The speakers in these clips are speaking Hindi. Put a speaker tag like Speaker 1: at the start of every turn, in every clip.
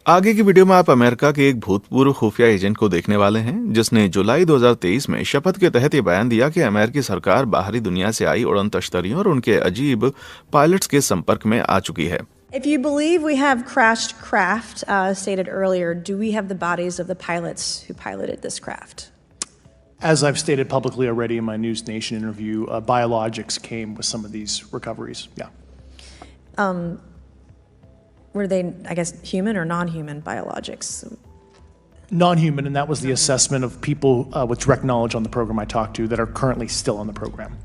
Speaker 1: आगे की वीडियो में आप अमेरिका के एक भूतपूर्व खुफिया एजेंट को देखने वाले हैं जिसने जुलाई 2023 में शपथ के तहत ये बयान दिया कि अमेरिकी सरकार बाहरी दुनिया से आई उड़न तश्तरियों और उनके अजीब पायलट्स के संपर्क में आ चुकी है।
Speaker 2: If you believe we have crashed craft, stated earlier, do we have the bodies of the pilots who piloted this craft?
Speaker 3: As I've stated publicly already in my News Nation interview, biologics came with some of these recoveries. Yeah.
Speaker 2: Were they, I guess, human or non-human biologics?
Speaker 3: Non-human, and that was the assessment of people with direct knowledge on the program I talked to that are currently still on the program.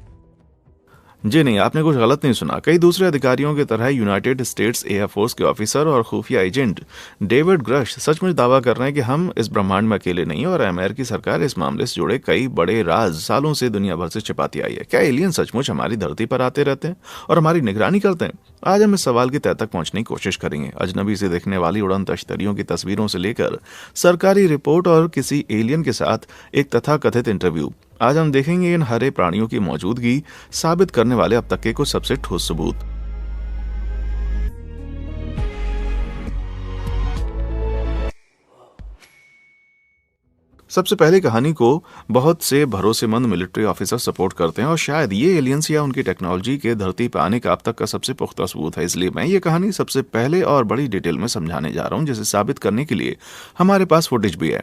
Speaker 1: जी नहीं, आपने कुछ गलत नहीं सुना। कई दूसरे अधिकारियों की तरह यूनाइटेड स्टेट्स एयरफोर्स के ऑफिसर और खुफिया एजेंट डेविड ग्रश सचमुच दावा कर रहे हैं कि हम इस ब्रह्मांड में अकेले नहीं और अमेरिकी सरकार इस मामले से जुड़े कई बड़े राज सालों से दुनिया भर से छिपाती आई है। क्या एलियन सचमुच हमारी धरती पर आते रहते हैं और हमारी निगरानी करते हैं? आज हम इस सवाल की तह तक पहुंचने की कोशिश करेंगे। अजनबी से देखने वाली उड़न तश्तरियों की तस्वीरों से लेकर सरकारी रिपोर्ट और किसी एलियन के साथ एक तथाकथित इंटरव्यू, आज हम देखेंगे इन हरे प्राणियों की मौजूदगी साबित करने वाले अब तक के कुछ सबसे ठोस सबूत। सबसे पहले कहानी को बहुत से भरोसेमंद मिलिट्री ऑफिसर सपोर्ट करते हैं और शायद ये एलियंस या उनकी टेक्नोलॉजी के धरती पर आने का अब तक का सबसे पुख्ता सबूत है। इसलिए मैं ये कहानी सबसे पहले और बड़ी डिटेल में समझाने जा रहा हूँ, जिसे साबित करने के लिए हमारे पास फुटेज भी है।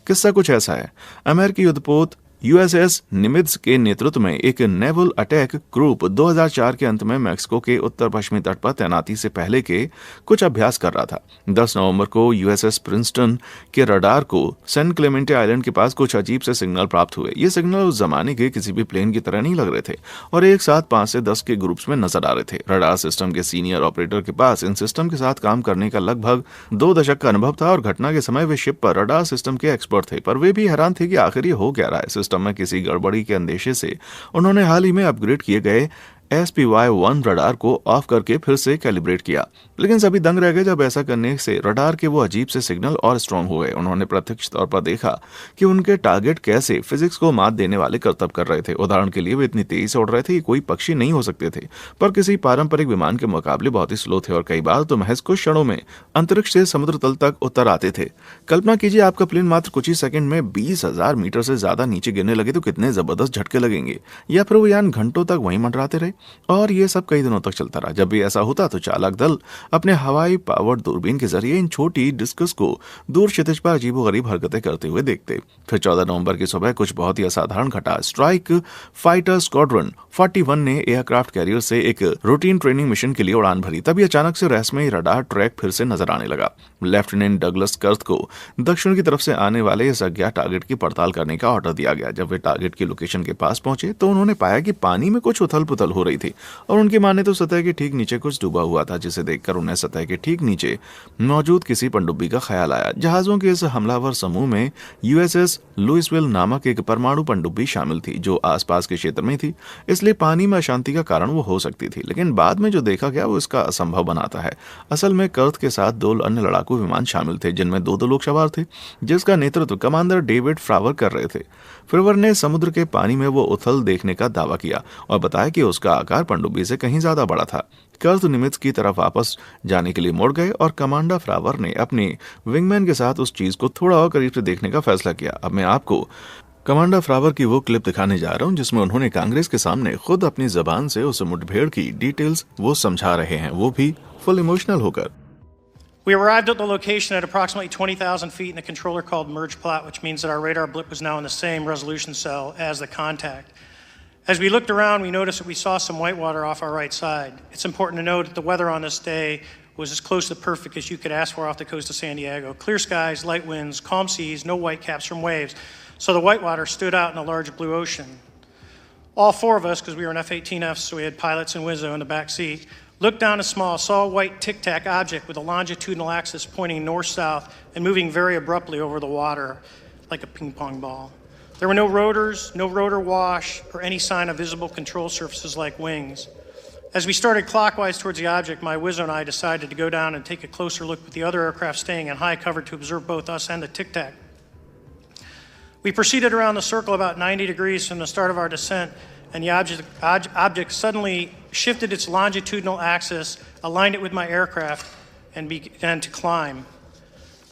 Speaker 1: किस्सा कुछ ऐसा है। अमेरिकी युद्धपोत यूएसएस निमित्ज के नेतृत्व में एक नेवल अटैक ग्रुप 2004 के अंत में मैक्सिको के उत्तर पश्चिमी तट पर तैनाती से पहले के कुछ अभ्यास कर रहा था। 10 नवंबर को यूएसएस प्रिंसटन के रडार को सैन क्लेमेंटे आइलैंड के पास कुछ अजीब से सिग्नल प्राप्त हुए। ये सिग्नल उस जमाने के किसी भी प्लेन की तरह नहीं लग रहे थे और एक साथ 5 से 10 के ग्रुप्स में नजर आ रहे थे। रडार सिस्टम के सीनियर ऑपरेटर के पास इन सिस्टम के साथ काम करने का लगभग 2 दशक का अनुभव था और घटना के समय वे शिप पर रडार सिस्टम के एक्सपर्ट थे, पर वे भी हैरान थे कि आखिर ये हो क्या रहा है। सिस्टम में किसी गड़बड़ी के अंदेशे से उन्होंने हाल ही में अपग्रेड किए गए SPY-1 रडार को ऑफ करके फिर से कैलिब्रेट किया, लेकिन सभी दंग रह गए जब ऐसा करने से रडार के वो अजीब से सिग्नल और स्ट्रांग हो गए। उन्होंने प्रत्यक्ष तौर पर देखा कि उनके टारगेट कैसे फिजिक्स को मात देने वाले करतब कर रहे थे। उदाहरण के लिए वे इतनी तेजी से उड़ रहे थे कि कोई पक्षी नहीं हो सकते थे, पर किसी पारंपरिक विमान के मुकाबले बहुत ही स्लो थे और कई बार तो महज कुछ क्षणों में अंतरिक्ष से समुद्र तल तक उतर आते थे। कल्पना कीजिए आपका प्लेन मात्र कुछ ही सेकंड में 20,000 मीटर से ज्यादा नीचे गिरने लगे तो कितने जबरदस्त झटके लगेंगे। या फिर वो यान घंटों तक वहीं मंडराते रहे और ये सब कई दिनों तक चलता रहा। जब भी ऐसा होता तो चालक दल अपने हवाई पावर्ड दूरबीन के जरिए इन छोटी डिस्कस को दूर क्षितिज पर अजीबोगरीब हरकतें करते हुए देखते। फिर 14 नवंबर की सुबह कुछ बहुत ही असाधारण घटा। स्ट्राइक फाइटर स्क्वाड्रन 41 ने एयरक्राफ्ट कैरियर से एक रूटीन ट्रेनिंग मिशन के लिए उड़ान भरी। तभी अचानक से रहस्यमय रडार ट्रैक फिर से नजर आने लगा। लेफ्टिनेंट डगलस कर्थ को दक्षिण की तरफ से आने वाले इस अज्ञात टारगेट की पड़ताल करने का ऑर्डर दिया गया। जब वे टारगेट की लोकेशन के पास पहुंचे तो उन्होंने पाया कि पानी में कुछ उथल पुथल हो रही थी और उनकी माने तो सतह के ठीक नीचे कुछ डूबा हुआ था, जिसे देखकर उन्हें सतह के ठीक नीचे मौजूद किसी पनडुब्बी का ख्याल आया। जहाजों के इस हमलावर समूह में यूएसएस लुइसविल नामक एक परमाणु पनडुब्बी शामिल थी जो आसपास के क्षेत्र में थी, इसलिए पानी में अशांति का कारण वो हो सकती थी। लेकिन बाद में जो देखा गया वो इसका असंभव बनाता है। असल में कर्थ के साथ 2 अन्य लड़ाकू विमान शामिल थे जिनमें 2 लोग सवार थे, जिसका नेतृत्व कमांडर डेविड फ्रावर कर रहे थे। फ्रावर ने समुद्र के पानी में वो उथल देखने का दावा किया और बताया कि उसका आकार पनडुब्बी से कहीं ज्यादा बड़ा था। कर्थ निमित्ज की तरफ वापस जाने के लिए मुड़ गए और कमांडर फ्रावर ने अपने विंगमैन के साथ उस चीज को थोड़ा और करीब से देखने का फैसला किया। अब मैं आपको कमांडर फ्रावर की वो क्लिप दिखाने जा रहा हूं जिसमें उन्होंने कांग्रेस के सामने खुद अपनी जबान से उस मुठभेड़ की डिटेल्स वो समझा रहे हैं, वो भी फुल इमोशनल होकर।
Speaker 4: We arrived at the location at approximately 20,000 feet in a controller called Merge Plot, which means that our radar blip was now in the same resolution cell as the contact. As we looked around, we noticed that we saw some whitewater off our right side. It's important to note that the weather on this day was as close to perfect as you could ask for off the coast of San Diego. Clear skies, light winds, calm seas, no whitecaps from waves. So the whitewater stood out in a large blue ocean. All 4 of us, because we were in F-18Fs, so we had pilots and Wizzo in the back seat, looked down and saw a white tic-tac object with a longitudinal axis pointing north-south and moving very abruptly over the water like a ping-pong ball. There were no rotors, no rotor wash, or any sign of visible control surfaces like wings. As we started clockwise towards the object, my Wizzo and I decided to go down and take a closer look with the other aircraft staying in high cover to observe both us and the tic-tac. We proceeded around the circle about 90 degrees from the start of our descent, and the object suddenly shifted its longitudinal axis, aligned it with my aircraft, and began to climb.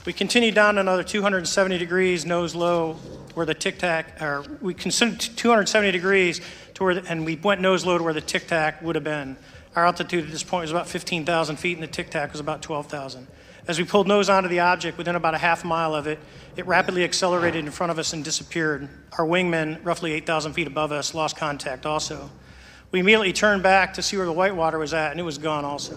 Speaker 4: We continued down another 270 degrees, nose low, where the Tic Tac, or we considered 270 degrees to where, and we went nose low to where the Tic Tac would have been. Our altitude at this point was about 15,000 feet, and the Tic Tac was about 12,000. As we pulled nose onto the object, within about a half mile of it, it rapidly accelerated in front of us and disappeared. Our wingmen, roughly 8,000 feet above us, lost contact also. We immediately turned back to see where the whitewater was at, and it was gone also.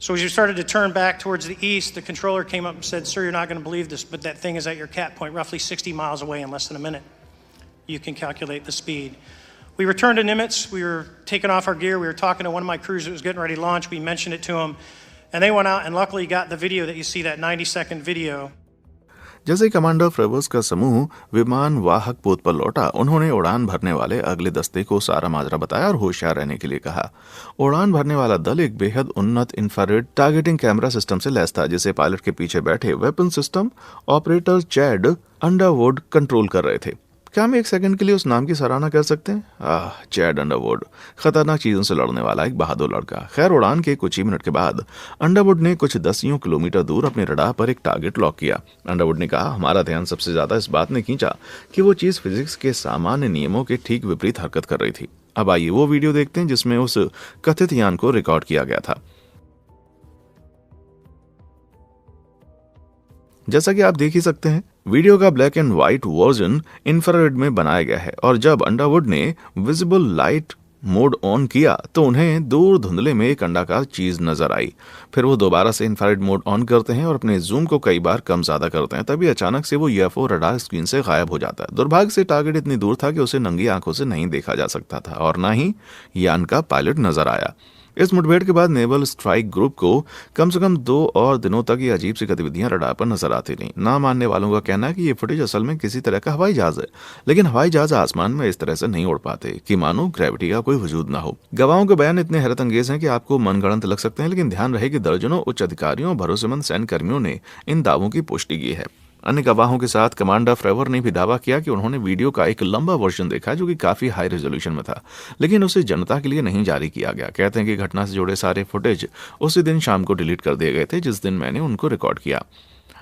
Speaker 4: So as we started to turn back towards the east, the controller came up and said, "Sir, you're not going to believe this, but that thing is at your cat point, roughly 60 miles away in less than a minute. You can calculate the speed." We returned to Nimitz. We were taking off our gear. We were talking to one of my crews that was getting ready to launch. We mentioned it to them, and they went out and luckily got the video that you see, that 90-second video.
Speaker 1: जैसे कमांडर फ्रेवर्स का समूह विमान वाहक पोत पर लौटा, उन्होंने उड़ान भरने वाले अगले दस्ते को सारा माजरा बताया और होशियार रहने के लिए कहा। उड़ान भरने वाला दल एक बेहद उन्नत इंफ्रारेड टारगेटिंग कैमरा सिस्टम से लैस था, जिसे पायलट के पीछे बैठे weapon system operator Chad Underwood control कर रहे थे। क्या हम एक सेकंड के लिए उस नाम की सराहना कर सकते हैं? चैड अंडरवुड, खतरनाक चीजों से लड़ने वाला एक बहादुर लड़का। खैर, उड़ान के कुछ ही मिनट के बाद अंडरवुड ने कुछ दसियों किलोमीटर दूर अपने रडार पर एक टारगेट लॉक किया। अंडरवुड ने कहा, हमारा ध्यान सबसे ज्यादा इस बात ने खींचा कि वो चीज फिजिक्स के सामान्य नियमों के ठीक विपरीत हरकत कर रही थी। अब आइए वो वीडियो देखते हैं जिसमें उस कथित यान को रिकॉर्ड किया गया था। जैसा कि आप देख ही सकते हैं, वीडियो का black and white version infrared में बनाया गया है और जब अंडरवुड ने विजिबल लाइट मोड ऑन किया तो उन्हें दूर धुंधले में एक अंडाकार चीज नजर आई। फिर वो दोबारा से इंफ्रारेड मोड ऑन करते हैं और अपने जूम को कई बार कम ज्यादा करते हैं। तभी अचानक से वो यूएफओ रडार स्क्रीन से गायब हो जाता है। दुर्भाग्य से टारगेट इतनी दूर था कि उसे नंगी आंखों से नहीं देखा जा सकता था और ना ही यान का पायलट नजर आया। इस मुठभेड़ के बाद नेवल स्ट्राइक ग्रुप को कम से कम 2 और दिनों तक ये अजीब सी गतिविधियां रडार पर नजर आती रहीं। ना मानने वालों का कहना है कि ये फुटेज असल में किसी तरह का हवाई जहाज है, लेकिन हवाई जहाज आसमान में इस तरह से नहीं उड़ पाते कि मानो ग्रेविटी का कोई वजूद ना हो। गवाहों के बयान इतने हैरत अंगेज हैं कि आपको मनगढ़ंत लग सकते हैं, लेकिन ध्यान रहे कि दर्जनों उच्च अधिकारियों और भरोसेमंद सैन्य कर्मियों ने इन दावों की पुष्टि की है। अन्य गवाहों के साथ कमांडर फ्रेवर ने भी दावा किया कि उन्होंने वीडियो का एक लंबा वर्जन देखा जो कि काफी हाई रेजोल्यूशन में था, लेकिन उसे जनता के लिए नहीं जारी किया गया। कहते हैं कि घटना से जुड़े सारे फुटेज उसी दिन शाम को डिलीट कर दिए गए थे जिस दिन मैंने उनको रिकॉर्ड किया।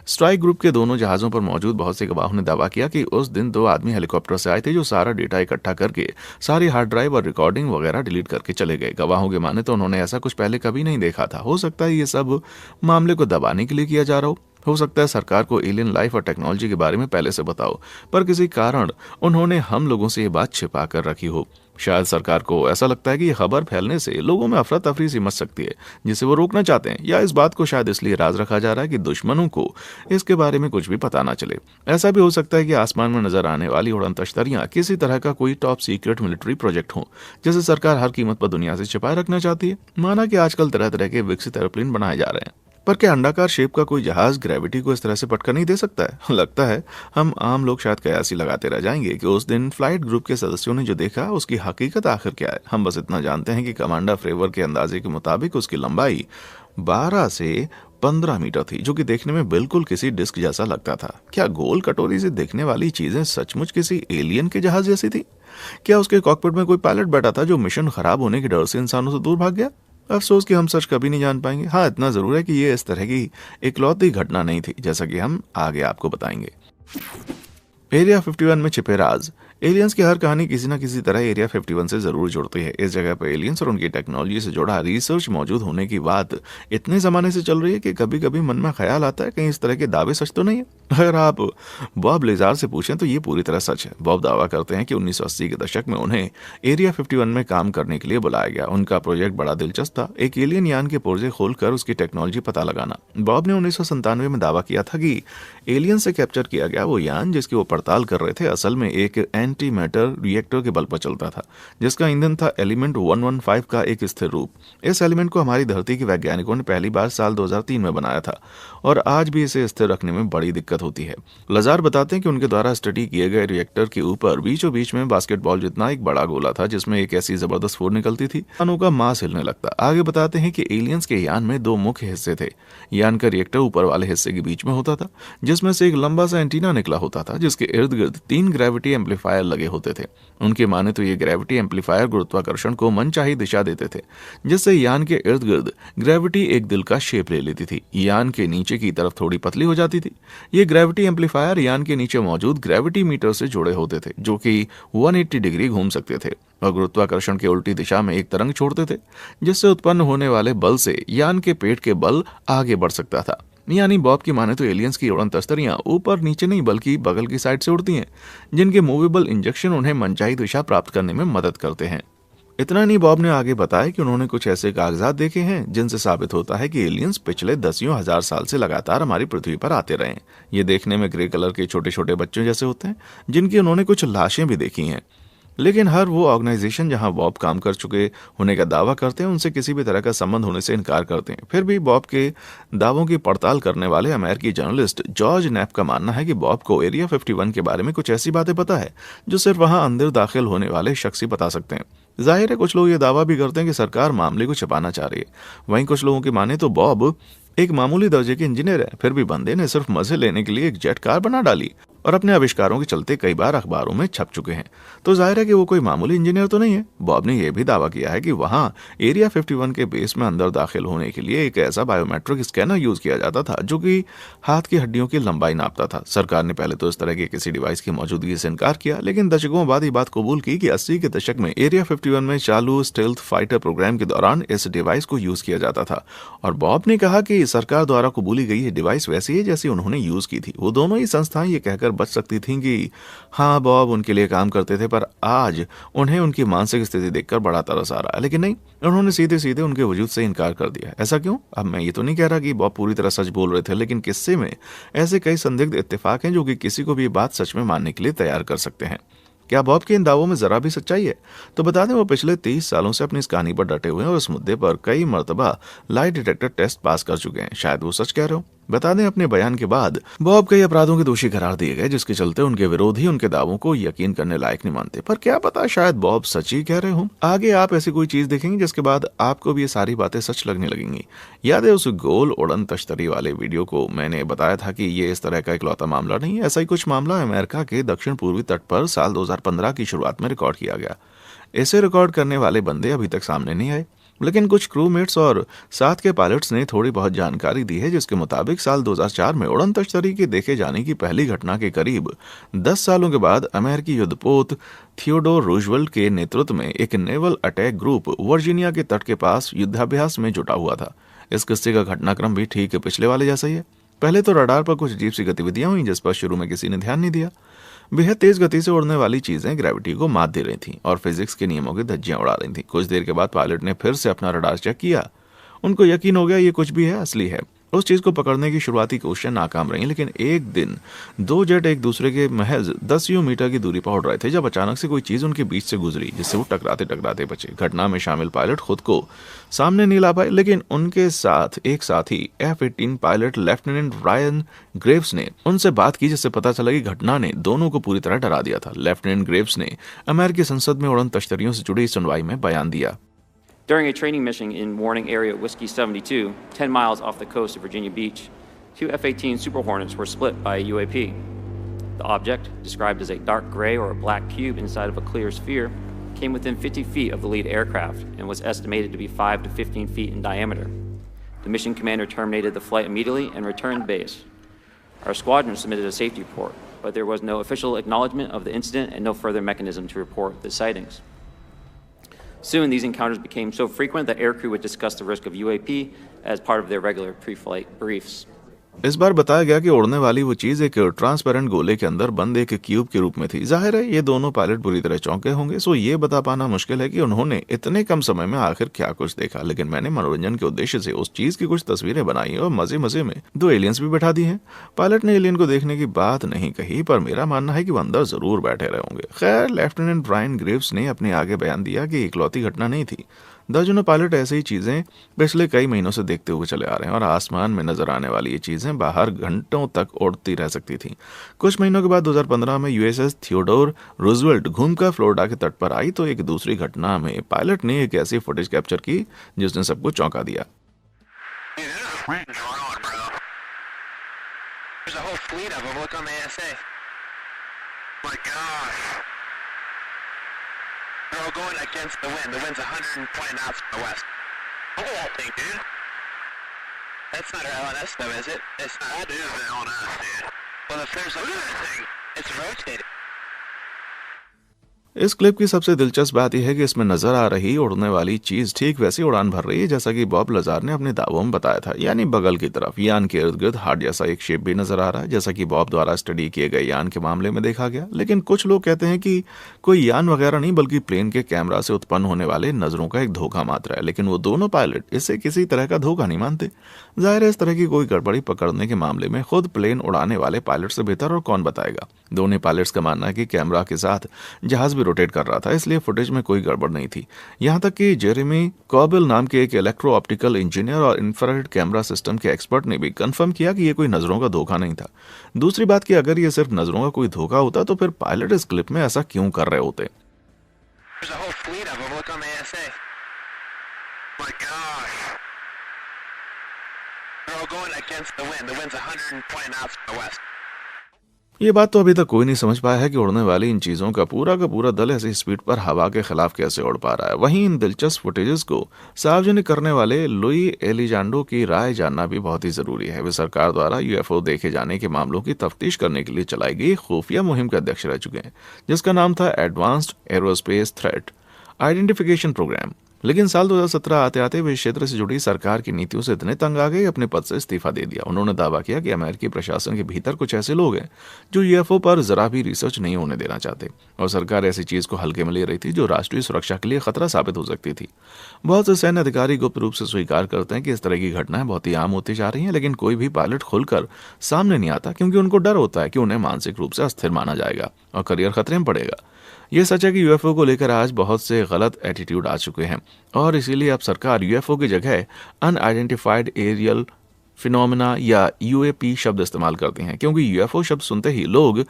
Speaker 1: स्ट्राइक ग्रुप के दोनों जहाजों पर मौजूद बहुत से गवाहों ने दावा किया कि उस दिन 2 आदमी हेलीकॉप्टर से आए थे जो सारा डेटा इकट्ठा करके सारी हार्ड ड्राइव और रिकॉर्डिंग वगैरह डिलीट करके चले गए। गवाहों के माने तो उन्होंने ऐसा कुछ पहले कभी नहीं देखा था। हो सकता है ये सब मामले को दबाने के लिए किया जा रहा हो सकता है सरकार को एलियन लाइफ और टेक्नोलॉजी के बारे में पहले से बताओ, पर किसी कारण उन्होंने हम लोगों से ये बात छिपा कर रखी हो। शायद सरकार को ऐसा लगता है कि ये खबर फैलने से लोगों में अफरा तफरी सी मच सकती है जिसे वो रोकना चाहते हैं, या इस बात को शायद इसलिए राज रखा जा रहा है कि दुश्मनों को इसके बारे में कुछ भी पता ना चले। ऐसा भी हो सकता है कि आसमान में नजर आने वाली उड़न तश्तरियां किसी तरह का कोई टॉप सीक्रेट मिलिट्री प्रोजेक्ट हो जिसे सरकार हर कीमत पर दुनिया से छिपाए रखना चाहती है। माना कि आजकल तरह तरह के विकसित एरोप्लेन बनाए जा रहे हैं, पर क्या अंडाकार शेप का कोई जहाज ग्रेविटी को इस तरह से पटका नहीं दे सकता है? लगता है हम आम लोग शायद कयासी लगाते रह जाएंगे कि उस दिन फ्लाइट ग्रुप के सदस्यों ने जो देखा उसकी हकीकत आखिर क्या है। हम बस इतना जानते हैं कि कमांडर फ्रेवर के अंदाजे के मुताबिक उसकी लंबाई 12 से 15 मीटर थी, जो कि देखने में बिल्कुल किसी डिस्क जैसा लगता था। क्या गोल कटोरी से देखने वाली चीजें सचमुच किसी एलियन के जहाज जैसी थी? क्या उसके कॉकपिट में कोई पायलट बैठा था जो मिशन खराब होने के डर से इंसानों से दूर भाग गया? अफसोस कि हम सच कभी नहीं जान पाएंगे। हाँ, इतना जरूर है कि ये इस तरह की इकलौती घटना नहीं थी, जैसा कि हम आगे आपको बताएंगे। एरिया 51 में छिपे राज। एलियंस की हर कहानी किसी न किसी तरह एरिया 51 से जरूर जुड़ती है। इस जगह पर एलियंस और उनकी टेक्नोलॉजी से जुड़ा रिसर्च मौजूद होने की बात इतने जमाने से चल रही है कि कभी कभी मन में ख्याल आता है कहीं इस तरह के दावे सच तो नहीं है। अगर आप बॉब लेजार से पूछें तो ये पूरी तरह सच है। बॉब दावा करते हैं कि 1980 के दशक में उन्हें एरिया 51 में काम करने के लिए बुलाया गया। उनका प्रोजेक्ट बड़ा दिलचस्प था, एक एलियन यान के पुर्जे खोलकर उसकी टेक्नोलॉजी पता लगाना। बॉब ने 1997 में दावा किया था कि एलियन से कैप्चर किया गया वो यान जिसकी वो पड़ताल कर रहे थे असल में एक एंटी मैटर रिएक्टर के बल पर चलता था, जिसका ईंधन था एलिमेंट 115 का एक स्थिर रूप। इस एलिमेंट को हमारी धरती के वैज्ञानिकों ने पहली बार साल 2003 में बनाया था और आज भी इसे स्थिर रखने में बड़ी दिक्कत दिक्कत होती है। लजार बताते हैं कि उनके द्वारा स्टडी किए गए रिएक्टर के ऊपर बीचों बीच में बास्केटबॉल जितना एक बड़ा गोला था, जिसमें एक ऐसी जबरदस्त फूड निकलती थी यानों का मांस हिलने लगता। आगे बताते हैं कि एलियंस के यान में दो मुख्य हिस्से थे। यान का रिएक्टर ऊपर वाले हिस्से के बीच में होता था, जिसमें से एक लंबा सा एंटीना निकला होता था, जिसके इर्द गिर्द 3 ग्रेविटी एम्पलीफायर लगे होते थे। उनके माने तो ये ग्रेविटी एम्पलीफायर गुरुत्वाकर्षण को मनचाही दिशा देते थे, जिससे यान के इर्द गिर्द ग्रेविटी एक दिल का शेप ले लेती थी। यान के नीचे की तरफ थोड़ी पतली हो जाती थी। ये ग्रेविटी एम्पलीफायर यान के नीचे मौजूद ग्रेविटी मीटर से जुड़े होते थे, जो कि 180 डिग्री घूम सकते थे और गुरुत्वाकर्षण के उल्टी दिशा में एक तरंग छोड़ते थे, जिससे उत्पन्न होने वाले बल से यान के पेट के बल आगे बढ़ सकता था। यानी बॉब की माने तो एलियंस की उड़न तस्तरियां ऊपर नीचे नहीं बल्कि बगल की साइड से उड़ती हैं, जिनके मूवेबल इंजेक्शन उन्हें मनचाही दिशा प्राप्त करने में मदद करते हैं। इतना नहीं, बॉब ने आगे बताया कि उन्होंने कुछ ऐसे कागजात देखे हैं जिनसे साबित होता है कि एलियंस पिछले दसियों हजार साल से लगातार हमारी पृथ्वी पर आते रहे हैं। ये देखने में ग्रे कलर के छोटे छोटे बच्चों जैसे होते हैं, जिनकी उन्होंने कुछ लाशें भी देखी हैं। लेकिन हर वो ऑर्गेनाइजेशन जहां बॉब काम कर चुके होने का दावा करते हैं, उनसे किसी भी तरह का संबंध होने से इनकार करते हैं। फिर भी बॉब के दावों की पड़ताल करने वाले अमेरिकी जर्नलिस्ट जॉर्ज नैप का मानना है कि बॉब को एरिया 51 के बारे में कुछ ऐसी बातें पता है जो सिर्फ वहां अंदर दाखिल होने वाले शख्स ही बता सकते हैं। जाहिर है कुछ लोग ये दावा भी करते हैं कि सरकार मामले को छिपाना चाह रही है। वहीं कुछ लोगों की माने तो बॉब एक मामूली दर्जे के इंजीनियर है, फिर भी बंदे ने सिर्फ मजे लेने के लिए एक जेट कार बना डाली और अपने आविष्कारों के चलते कई बार अखबारों में छप चुके हैं। तो जाहिर है कि वो कोई मामूली इंजीनियर तो नहीं है। बॉब ने यह भी दावा किया है कि वहां एरिया 51 के बेस में अंदर दाखिल होने के लिए एक ऐसा बायोमेट्रिक स्कैनर यूज किया जाता था जो कि हाथ की हड्डियों की लंबाई नापता था। सरकार ने पहले तो इस तरह के किसी डिवाइस की मौजूदगी से इनकार किया, लेकिन दशकों बाद ये बात कबूल की कि 80 के दशक में एरिया 51 में चालू स्टेल्थ फाइटर प्रोग्राम के दौरान इस डिवाइस को यूज किया जाता था। और बॉब ने कहा कि सरकार द्वारा कबूली गई ये डिवाइस वैसी है जैसी उन्होंने यूज की थी। वो दोनों ही संस्थाएं ये कहकर बच सकती थी कि हाँ, बॉब उनके लिए काम करते थे, पर आज उन्हें उनकी मानसिक स्थिति देखकर बड़ा तरस आ रहा है। लेकिन नहीं, उन्होंने सीधे सीधे उनके वजूद से इनकार कर दिया। ऐसा क्यों? अब मैं ये तो नहीं कह रहा कि बॉब पूरी तरह सच बोल रहे थे, लेकिन किस्से में ऐसे कई संदिग्ध इत्तेफाक हैं जो कि किसी को भी ये बात सच में मानने के लिए तैयार कर सकते हैं। क्या बॉब के इन दावों में जरा भी सच्चाई है? तो बता दें, वो पिछले 30 सालों से अपनी इस कहानी पर डटे हुए हैं और इस मुद्दे पर कई मर्तबा लाई डिटेक्टर टेस्ट पास कर चुके हैं। शायद वो सच कह रहे हो। बता दें, अपने बयान के बाद बॉब कई अपराधों के दोषी करार दिए गए, जिसके चलते उनके विरोधी उनके दावों को यकीन करने लायक नहीं मानते। पर क्या पता, शायद बॉब सच ही कह रहे हो। आगे आप ऐसी कोई चीज देखेंगे जिसके बाद आपको भी ये सारी बातें सच लगने लगेंगी। याद है उस गोल उड़न तश्तरी वाले वीडियो को मैंने बताया था कि ये इस तरह का इकलौता मामला नहीं है। ऐसा ही कुछ मामला अमेरिका के दक्षिण पूर्वी तट पर साल 2015 की शुरुआत में रिकॉर्ड किया गया। इसे रिकॉर्ड करने वाले बंदे अभी तक सामने नहीं आए, लेकिन कुछ क्रूमेट्स और साथ के पायलट्स ने थोड़ी बहुत जानकारी दी है, जिसके मुताबिक साल 2004 में उड़न तश्तरी के देखे जाने की पहली घटना के करीब 10 सालों के बाद अमेरिकी युद्धपोत थियोडोर रूजवेल्ट के नेतृत्व में एक नेवल अटैक ग्रुप वर्जीनिया के तट के पास युद्धाभ्यास में जुटा हुआ था। इस किस्से का घटनाक्रम भी ठीक पिछले वाले जैसा ही है। पहले तो रडार पर कुछ अजीब सी गतिविधियां हुई, जिस पर शुरू में किसी ने ध्यान नहीं दिया। बेहद तेज गति से उड़ने वाली चीजें ग्रेविटी को मात दे रही थीं और फिजिक्स के नियमों की धज्जियां उड़ा रही थीं। कुछ देर के बाद पायलट ने फिर से अपना रडार चेक किया। उनको यकीन हो गया ये कुछ भी है, असली है। उस चीज को पकड़ने की शुरुआती कोशिशें नाकाम रही, लेकिन एक दिन दो जेट एक दूसरे के महज 10 मीटर की दूरी पर उड़ रहे थे जब अचानक से कोई चीज उनके बीच से गुजरी, जिससे वो टकराते टकराते बचे। घटना में शामिल पायलट खुद को सामने नहीं ला पाए, लेकिन उनके साथ एक साथी F-18 pilot lieutenant Ryan Graves ने उनसे बात की, जिससे पता चला कि घटना ने दोनों को पूरी तरह डरा दिया था। लेफ्टिनेंट ग्रेव्स ने अमेरिकी संसद में उड़न तश्तरियों से जुड़ी सुनवाई में बयान दिया।
Speaker 5: During a training mission in Warning Area Whiskey 72, 10 miles off the coast of Virginia Beach, 2 F-18 Super Hornets were split by a UAP. The object, described as a dark gray or a black cube inside of a clear sphere, came within 50 feet of the lead aircraft and was estimated to be 5 to 15 feet in diameter. The mission commander terminated the flight immediately and returned base. Our squadron submitted a safety report, but there was no official acknowledgement of the incident and no further mechanism to report the sightings. Soon, these encounters became so frequent that aircrew would discuss the risk of UAP as part of their regular pre-flight briefs.
Speaker 1: इस बार बताया गया कि उड़ने वाली वो चीज एक ट्रांसपेरेंट गोले के अंदर बंद एक क्यूब के रूप में थी। जाहिर है ये दोनों पायलट बुरी तरह चौंके होंगे, सो ये बता पाना मुश्किल है कि उन्होंने इतने कम समय में आखिर क्या कुछ देखा। लेकिन मैंने मनोरंजन के उद्देश्य से उस चीज की कुछ तस्वीरें बनाई और मजे मजे में 2 एलियंस भी बैठा दी हैं। पायलट ने एलियन को देखने की बात नहीं कही, पर मेरा मानना है कि वो अंदर जरूर बैठे रहे होंगे। खैर, लेफ्टिनेंट रायन ग्रेव्स ने अपने आगे बयान दिया कि इकलौती घटना नहीं थी। दर्जनों पायलट ऐसी ही चीजें पिछले कई महीनों से देखते हुए चले आ रहे हैं और आसमान में नजर आने वाली ये चीजें बाहर घंटों तक उड़ती रह सकती थी। कुछ महीनों के बाद 2015 में यूएसएस थियोडोर रूजवेल्ट घूमकर फ्लोरिडा के तट पर आई तो एक दूसरी घटना में पायलट ने एक ऐसी फुटेज कैप्चर की जिसने सबको चौंका दिया।
Speaker 6: There's a whole fleet of them. Look on the ASA. My gosh. They're all going against the wind. The wind's 120 knots from the west. Look at that thing, dude. That's not our LNS though, is it? It's not. That is the LNS, dude. Well, if there's a thing, it's rotating.
Speaker 1: इस क्लिप की सबसे दिलचस्प बात यह है कि इसमें नजर आ रही उड़ने वाली चीज ठीक वैसी उड़ान भर रही है जैसा कि बॉब लजार ने अपने दावों में बताया था, यानी बगल की तरफ। यान के इर्द गिर्द हार्ट जैसा एक शेप भी नजर आ रहा है जैसा कि बॉब द्वारा स्टडी किए गए यान के मामले में देखा गया। लेकिन कुछ लोग कहते हैं कि कोई यान वगैरह नहीं बल्कि प्लेन के कैमरा से उत्पन्न होने वाले नजरों का एक धोखा मात्र है। लेकिन वो दोनों पायलट इसे किसी तरह का धोखा नहीं मानते। जाहिर है इस तरह की कोई गड़बड़ी पकड़ने के मामले में खुद प्लेन उड़ाने वाले पायलट से बेहतर और कौन बताएगा। दोनों पायलट्स का मानना है कि कैमरा के साथ जहाज भी रोटेट कर रहा था, इसलिए फुटेज में कोई गड़बड़ नहीं थी। यहां तक कि जेरेमी कॉबिल नाम के एक इलेक्ट्रो ऑप्टिकल इंजीनियर और इंफ्रारेड कैमरा सिस्टम के एक्सपर्ट ने भी कंफर्म किया कि ये कोई नजरों का धोखा नहीं था। दूसरी बात कि अगर ये सिर्फ नजरों का कोई धोखा होता तो फिर पायलट इस क्लिप में ऐसा क्यों कर रहे होते।
Speaker 6: There's a whole fleet of them. Look on the ASA. My gosh. They're all going against the wind. The wind's 120 knots from the west.
Speaker 1: ये बात तो अभी तक कोई नहीं समझ पाया है कि उड़ने वाली इन चीजों का पूरा दल ऐसी स्पीड पर हवा के खिलाफ कैसे उड़ पा रहा है। वहीं इन दिलचस्प फुटेजेस को सार्वजनिक करने वाले लुई एलिजांडो की राय जानना भी बहुत ही जरूरी है। वे सरकार द्वारा यूएफओ देखे जाने के मामलों की तफ्तीश करने के लिए चलाई गई खुफिया मुहिम के अध्यक्ष रह चुके हैं जिसका नाम था advanced aerospace threat identification program. लेकिन साल 2017 आते आते वे इस क्षेत्र से जुड़ी सरकार की नीतियों से इतने तंग आ गए अपने पद से इस्तीफा दे दिया। उन्होंने दावा किया कि अमेरिकी प्रशासन के भीतर कुछ ऐसे लोग हैं जो यूएफओ पर जरा भी रिसर्च नहीं होने देना चाहते और सरकार ऐसी चीज को हल्के में ले रही थी जो राष्ट्रीय सुरक्षा के लिए खतरा साबित हो सकती थी। बहुत से सैन्य अधिकारी गुप्त रूप से स्वीकार करते हैं कि इस तरह की घटनाएं बहुत ही आम होती जा रही हैं, लेकिन कोई भी पायलट खुलकर सामने नहीं आता क्योंकि उनको डर होता है कि उन्हें मानसिक रूप से अस्थिर माना जाएगा और करियर खतरे में पड़ेगा। यह सच है कि यूएफओ को लेकर आज बहुत से गलत एटीट्यूड आ चुके हैं और इसीलिए अब सरकार यूएफओ की जगह अनआइडेंटिफाइड एरियल फिनोमेना या यूएपी शब्द इस्तेमाल करते हैं क्योंकि यूएफओ शब्द सुनते ही लोग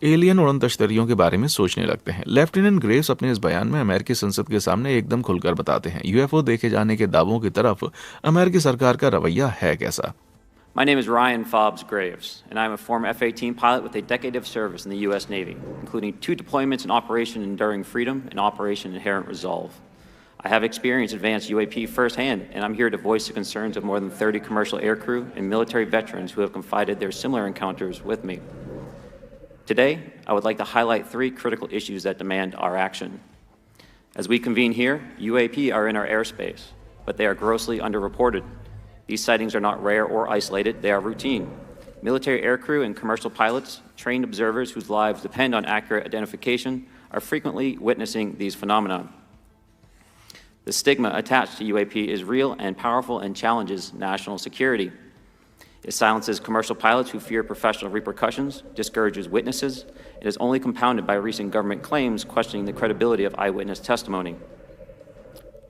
Speaker 1: एलियन उड़न तश्तरियों के बारे में सोचने लगते हैं। लेफ्टिनेंट ग्रेव्स अपने इस बयान में अमेरिकी संसद के सामने एकदम खुलकर बताते हैं यूएफओ देखे जाने के दावों की तरफ अमेरिकी सरकार का रवैया है कैसा।
Speaker 5: My name is Ryan Fobbs Graves, and I'm a former F-18 pilot with a decade of service in the U.S. Navy, including 2 deployments in Operation Enduring Freedom and Operation Inherent Resolve. I have experienced advanced UAP firsthand, and I'm here to voice the concerns of more than 30 commercial aircrew and military veterans who have confided their similar encounters with me. Today, I would like to highlight 3 critical issues that demand our action. As we convene here, UAP are in our airspace, but they are grossly underreported. These sightings are not rare or isolated, they are routine. Military aircrew and commercial pilots, trained observers whose lives depend on accurate identification, are frequently witnessing these phenomena. The stigma attached to UAP is real and powerful and challenges national security. It silences commercial pilots who fear professional repercussions, discourages witnesses, and is only compounded by recent government claims questioning the credibility of eyewitness testimony.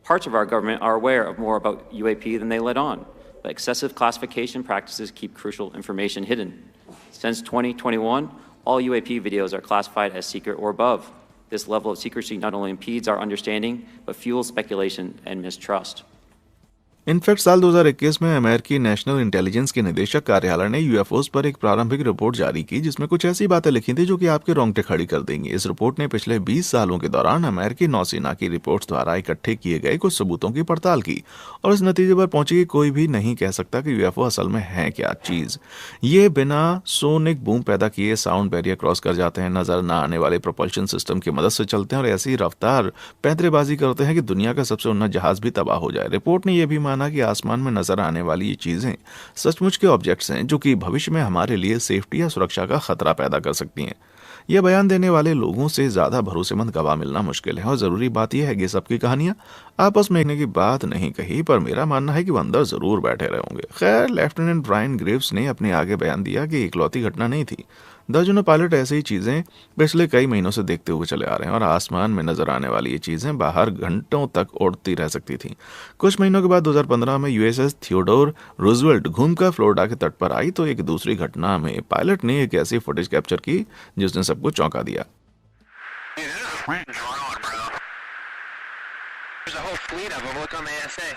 Speaker 5: Parts of our government are aware of more about UAP than they let on. But excessive classification practices keep crucial information hidden. Since 2021, all UAP videos are classified as secret or above. This level of secrecy not only impedes our understanding, but fuels speculation and mistrust.
Speaker 1: In fact साल 2021 में अमेरिकी नेशनल इंटेलिजेंस के निदेशक कार्यालय ने यूएफओस पर एक प्रारंभिक रिपोर्ट जारी की जिसमें कुछ ऐसी बातें लिखी थी जो कि आपके रोंगटे खड़ी कर देंगी। इस रिपोर्ट ने पिछले 20 सालों के दौरान अमेरिकी नौसेना की रिपोर्ट्स द्वारा इकट्ठे किए गए कुछ सबूतों की पड़ताल की और इस नतीजे पर पहुंची कि कोई भी नहीं कह सकता कि यूएफओ असल में है क्या चीज। ये बिना सोनिक बूम पैदा किए साउंड बैरियर क्रॉस कर जाते हैं, नजर न आने वाले प्रोपल्शन सिस्टम की मदद से चलते हैं और ऐसी रफ्तार पैंतरेबाजी करते हैं कि दुनिया का सबसे उन्नत जहाज भी तबाह हो जाए। रिपोर्ट ने यह भी माना कि आसमान में नजर आने वाली ये चीजें सचमुच के ऑब्जेक्ट्स हैं जो कि भविष्य में हमारे लिए सेफ्टी या सुरक्षा का खतरा पैदा कर सकती हैं। यह बयान देने वाले लोगों से ज्यादा भरोसेमंद गवाह मिलना मुश्किल है और जरूरी बात यह है कि सबकी कहानियां आपस में की बात नहीं कही, पर मेरा मानना है कि वो अंदर जरूर बैठे रहे होंगे। खैर, लेफ्टिनेंट ब्रायन ग्रेव्स ने अपने आगे बयान दिया कि इकलौती घटना नहीं थी। दर्जनों पायलट ऐसी ही चीजें पिछले कई महीनों से देखते हुए चले आ रहे हैं और आसमान में नजर आने वाली ये चीजें बाहर घंटों तक उड़ती रह सकती थी। कुछ महीनों के बाद 2015 में यूएसएस थियोडोर रूजवेल्ट घूमकर फ्लोरिडा के तट पर आई तो एक दूसरी घटना में पायलट ने एक ऐसी फुटेज कैप्चर की जिसने सबको चौंका दिया।
Speaker 6: There's a whole fleet of them. Look on the ASA.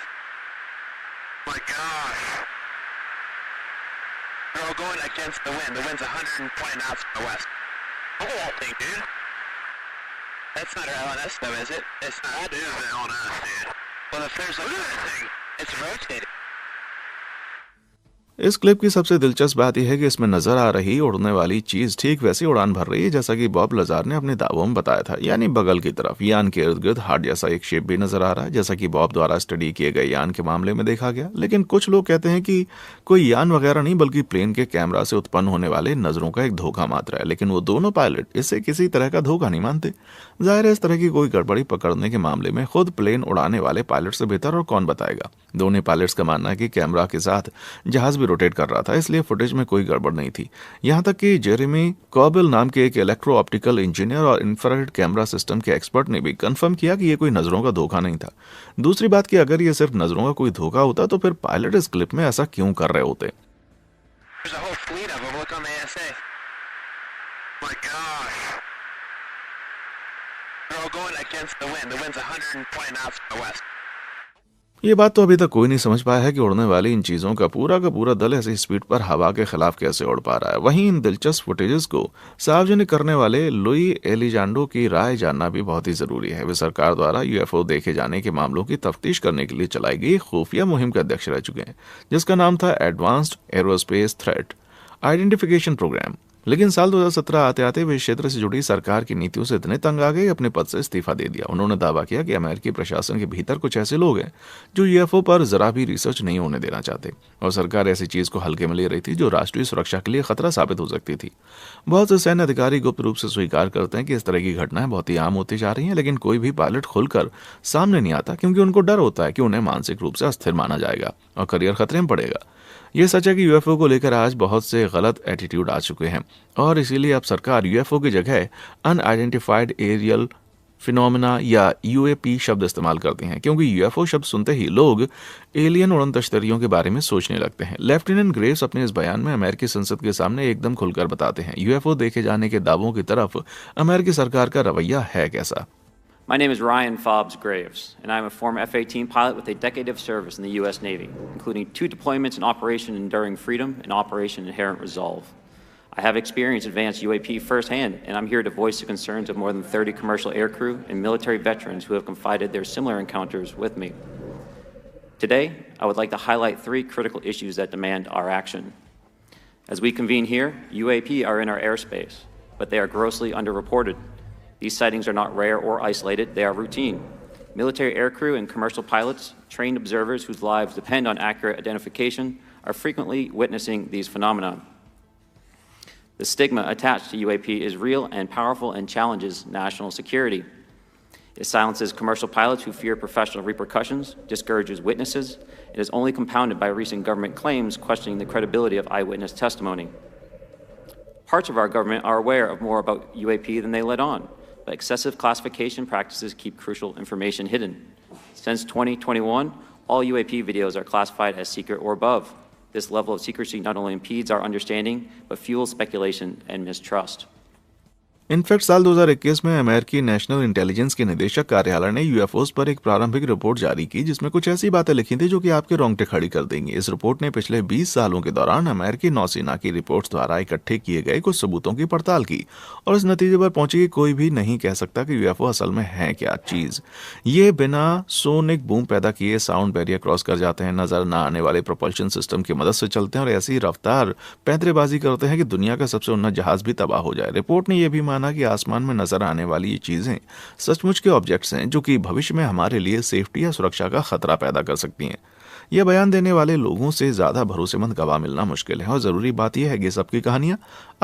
Speaker 6: My gosh. They're all going against the wind. The wind's 120 knots from the west. Look at that thing, dude. That's not our LNS though, is it? It's not. That is the LNS, dude. Well, if there's a thing, it's rotating.
Speaker 1: इस क्लिप की सबसे दिलचस्प बात यह है कि इसमें नजर आ रही उड़ने वाली चीज ठीक वैसी उड़ान भर रही है जैसा कि बॉब लजार ने अपने दावों में बताया था, यानी बगल की तरफ। यान के इर्द गिर्द हार्ट जैसा एक शेप भी नजर आ रहा है जैसा कि बॉब द्वारा स्टडी किए गए यान के मामले में देखा गया। लेकिन कुछ लोग कहते हैं कि कोई यान वगैरह नहीं बल्कि प्लेन के कैमरा से उत्पन्न होने वाले नजरों का एक धोखा मात्र है। लेकिन वो दोनों पायलट इसे किसी तरह का धोखा नहीं मानते। जाहिर है इस तरह की कोई गड़बड़ी पकड़ने के मामले में खुद प्लेन उड़ाने वाले पायलट से बेहतर और कौन बताएगा। दोनों पायलट्स का मानना है कि कैमरा के साथ जहाज भी रोटेट कर रहा था, इसलिए फुटेज में कोई गड़बड़ नहीं थी। यहां तक कि जेरेमी कॉबिल नाम के एक इलेक्ट्रो ऑप्टिकल इंजीनियर और इंफ्रारेड कैमरा सिस्टम के एक्सपर्ट ने भी कंफर्म किया कि यह कोई नजरों का धोखा नहीं था। दूसरी बात कि अगर यह सिर्फ नजरों का कोई धोखा होता तो फिर पायलट इस क्लिप में ऐसा क्यों कर रहे होते।
Speaker 6: There's a whole fleet of them. Look on the ASA. My gosh. They're all going against the wind. The wind's 120 knots from the west.
Speaker 1: ये बात तो अभी तक कोई नहीं समझ पाया है कि उड़ने वाली इन चीजों का पूरा दल ऐसी स्पीड पर हवा के खिलाफ कैसे उड़ पा रहा है। वहीं इन दिलचस्प फुटेजेस को सार्वजनिक करने वाले लुई एलिजांडो की राय जानना भी बहुत ही जरूरी है। वे सरकार द्वारा यूएफओ देखे जाने के मामलों की तफ्तीश करने के लिए चलाई गई खुफिया मुहिम के अध्यक्ष रह चुके हैं जिसका नाम था advanced aerospace threat identification program. लेकिन साल 2017 आते आते वे इस क्षेत्र से जुड़ी सरकार की नीतियों से इतने तंग आ गए अपने पद से इस्तीफा दे दिया। उन्होंने दावा किया कि अमेरिकी प्रशासन के भीतर कुछ ऐसे लोग हैं जो यूएफओ पर जरा भी रिसर्च नहीं होने देना चाहते और सरकार ऐसी चीज को हल्के में ले रही थी जो राष्ट्रीय सुरक्षा के लिए खतरा साबित हो सकती थी। बहुत से सैन्य अधिकारी गुप्त रूप से स्वीकार करते हैं कि इस तरह की घटनाएं बहुत ही आम होती जा रही हैं, लेकिन कोई भी पायलट खुलकर सामने नहीं आता क्योंकि उनको डर होता है कि उन्हें मानसिक रूप से अस्थिर माना जाएगा और करियर खतरे में पड़ेगा। यह सच है कि यूएफओ को लेकर आज बहुत से गलत एटीट्यूड आ चुके हैं और इसीलिए अब सरकार यूएफओ की जगह अनआइडेंटिफाइड एरियल फिनोमेना या यूएपी शब्द इस्तेमाल करते हैं क्योंकि यूएफओ शब्द सुनते ही लोग एलियन उड़न तश्तरियों के बारे में सोचने लगते हैं। लेफ्टिनेंट ग्रेव्स अपने इस बयान में अमेरिकी संसद के सामने एकदम खुलकर बताते हैं यूएफओ देखे जाने के दावों की तरफ अमेरिकी सरकार का रवैया है कैसा।
Speaker 5: My name is Ryan Fobbs Graves, and I'm a former F-18 pilot with a decade of service in the U.S. Navy, including 2 deployments in Operation Enduring Freedom and Operation Inherent Resolve. I have experienced advanced UAP firsthand, and I'm here to voice the concerns of more than 30 commercial aircrew and military veterans who have confided their similar encounters with me. Today, I would like to highlight 3 critical issues that demand our action. As we convene here, UAP are in our airspace, but they are grossly underreported. These sightings are not rare or isolated, they are routine. Military aircrew and commercial pilots, trained observers whose lives depend on accurate identification, are frequently witnessing these phenomena. The stigma attached to UAP is real and powerful and challenges national security. It silences commercial pilots who fear professional repercussions, discourages witnesses, and is only compounded by recent government claims questioning the credibility of eyewitness testimony. Parts of our government are aware of more about UAP than they let on. But excessive classification practices keep crucial information hidden. Since 2021, all UAP videos are classified as secret or above. This level of secrecy not only impedes our understanding, but fuels speculation and mistrust.
Speaker 1: In fact साल 2021 में अमेरिकी नेशनल इंटेलिजेंस के निदेशक कार्यालय ने यूएफओस पर एक प्रारंभिक रिपोर्ट जारी की जिसमें कुछ ऐसी बातें लिखी थी जो कि आपके रोंगटे खड़ी कर देंगी। इस रिपोर्ट ने पिछले 20 सालों के दौरान अमेरिकी नौसेना की रिपोर्ट्स द्वारा इकट्ठे किए गए कुछ सबूतों की पड़ताल की और इस नतीजे पर पहुंची कि कोई भी नहीं कह सकता कि यूएफओ असल में है क्या चीज। ये बिना सोनिक बूम पैदा किए साउंड बैरियर क्रॉस कर जाते हैं, नजर न आने वाले प्रोपल्शन सिस्टम की मदद से चलते हैं और ऐसी रफ्तार पैंतरेबाजी करते हैं कि दुनिया का सबसे उन्नत जहाज भी तबाह हो जाए। रिपोर्ट ने यह भी माना कि आसमान में नजर आने वाली ये चीजें सचमुच के ऑब्जेक्ट्स हैं जो कि भविष्य में हमारे लिए सेफ्टी या सुरक्षा का खतरा पैदा कर सकती हैं। यह बयान देने वाले लोगों से ज्यादा भरोसेमंद गवाह मिलना मुश्किल है और जरूरी बात यह है कि सबकी कहानियां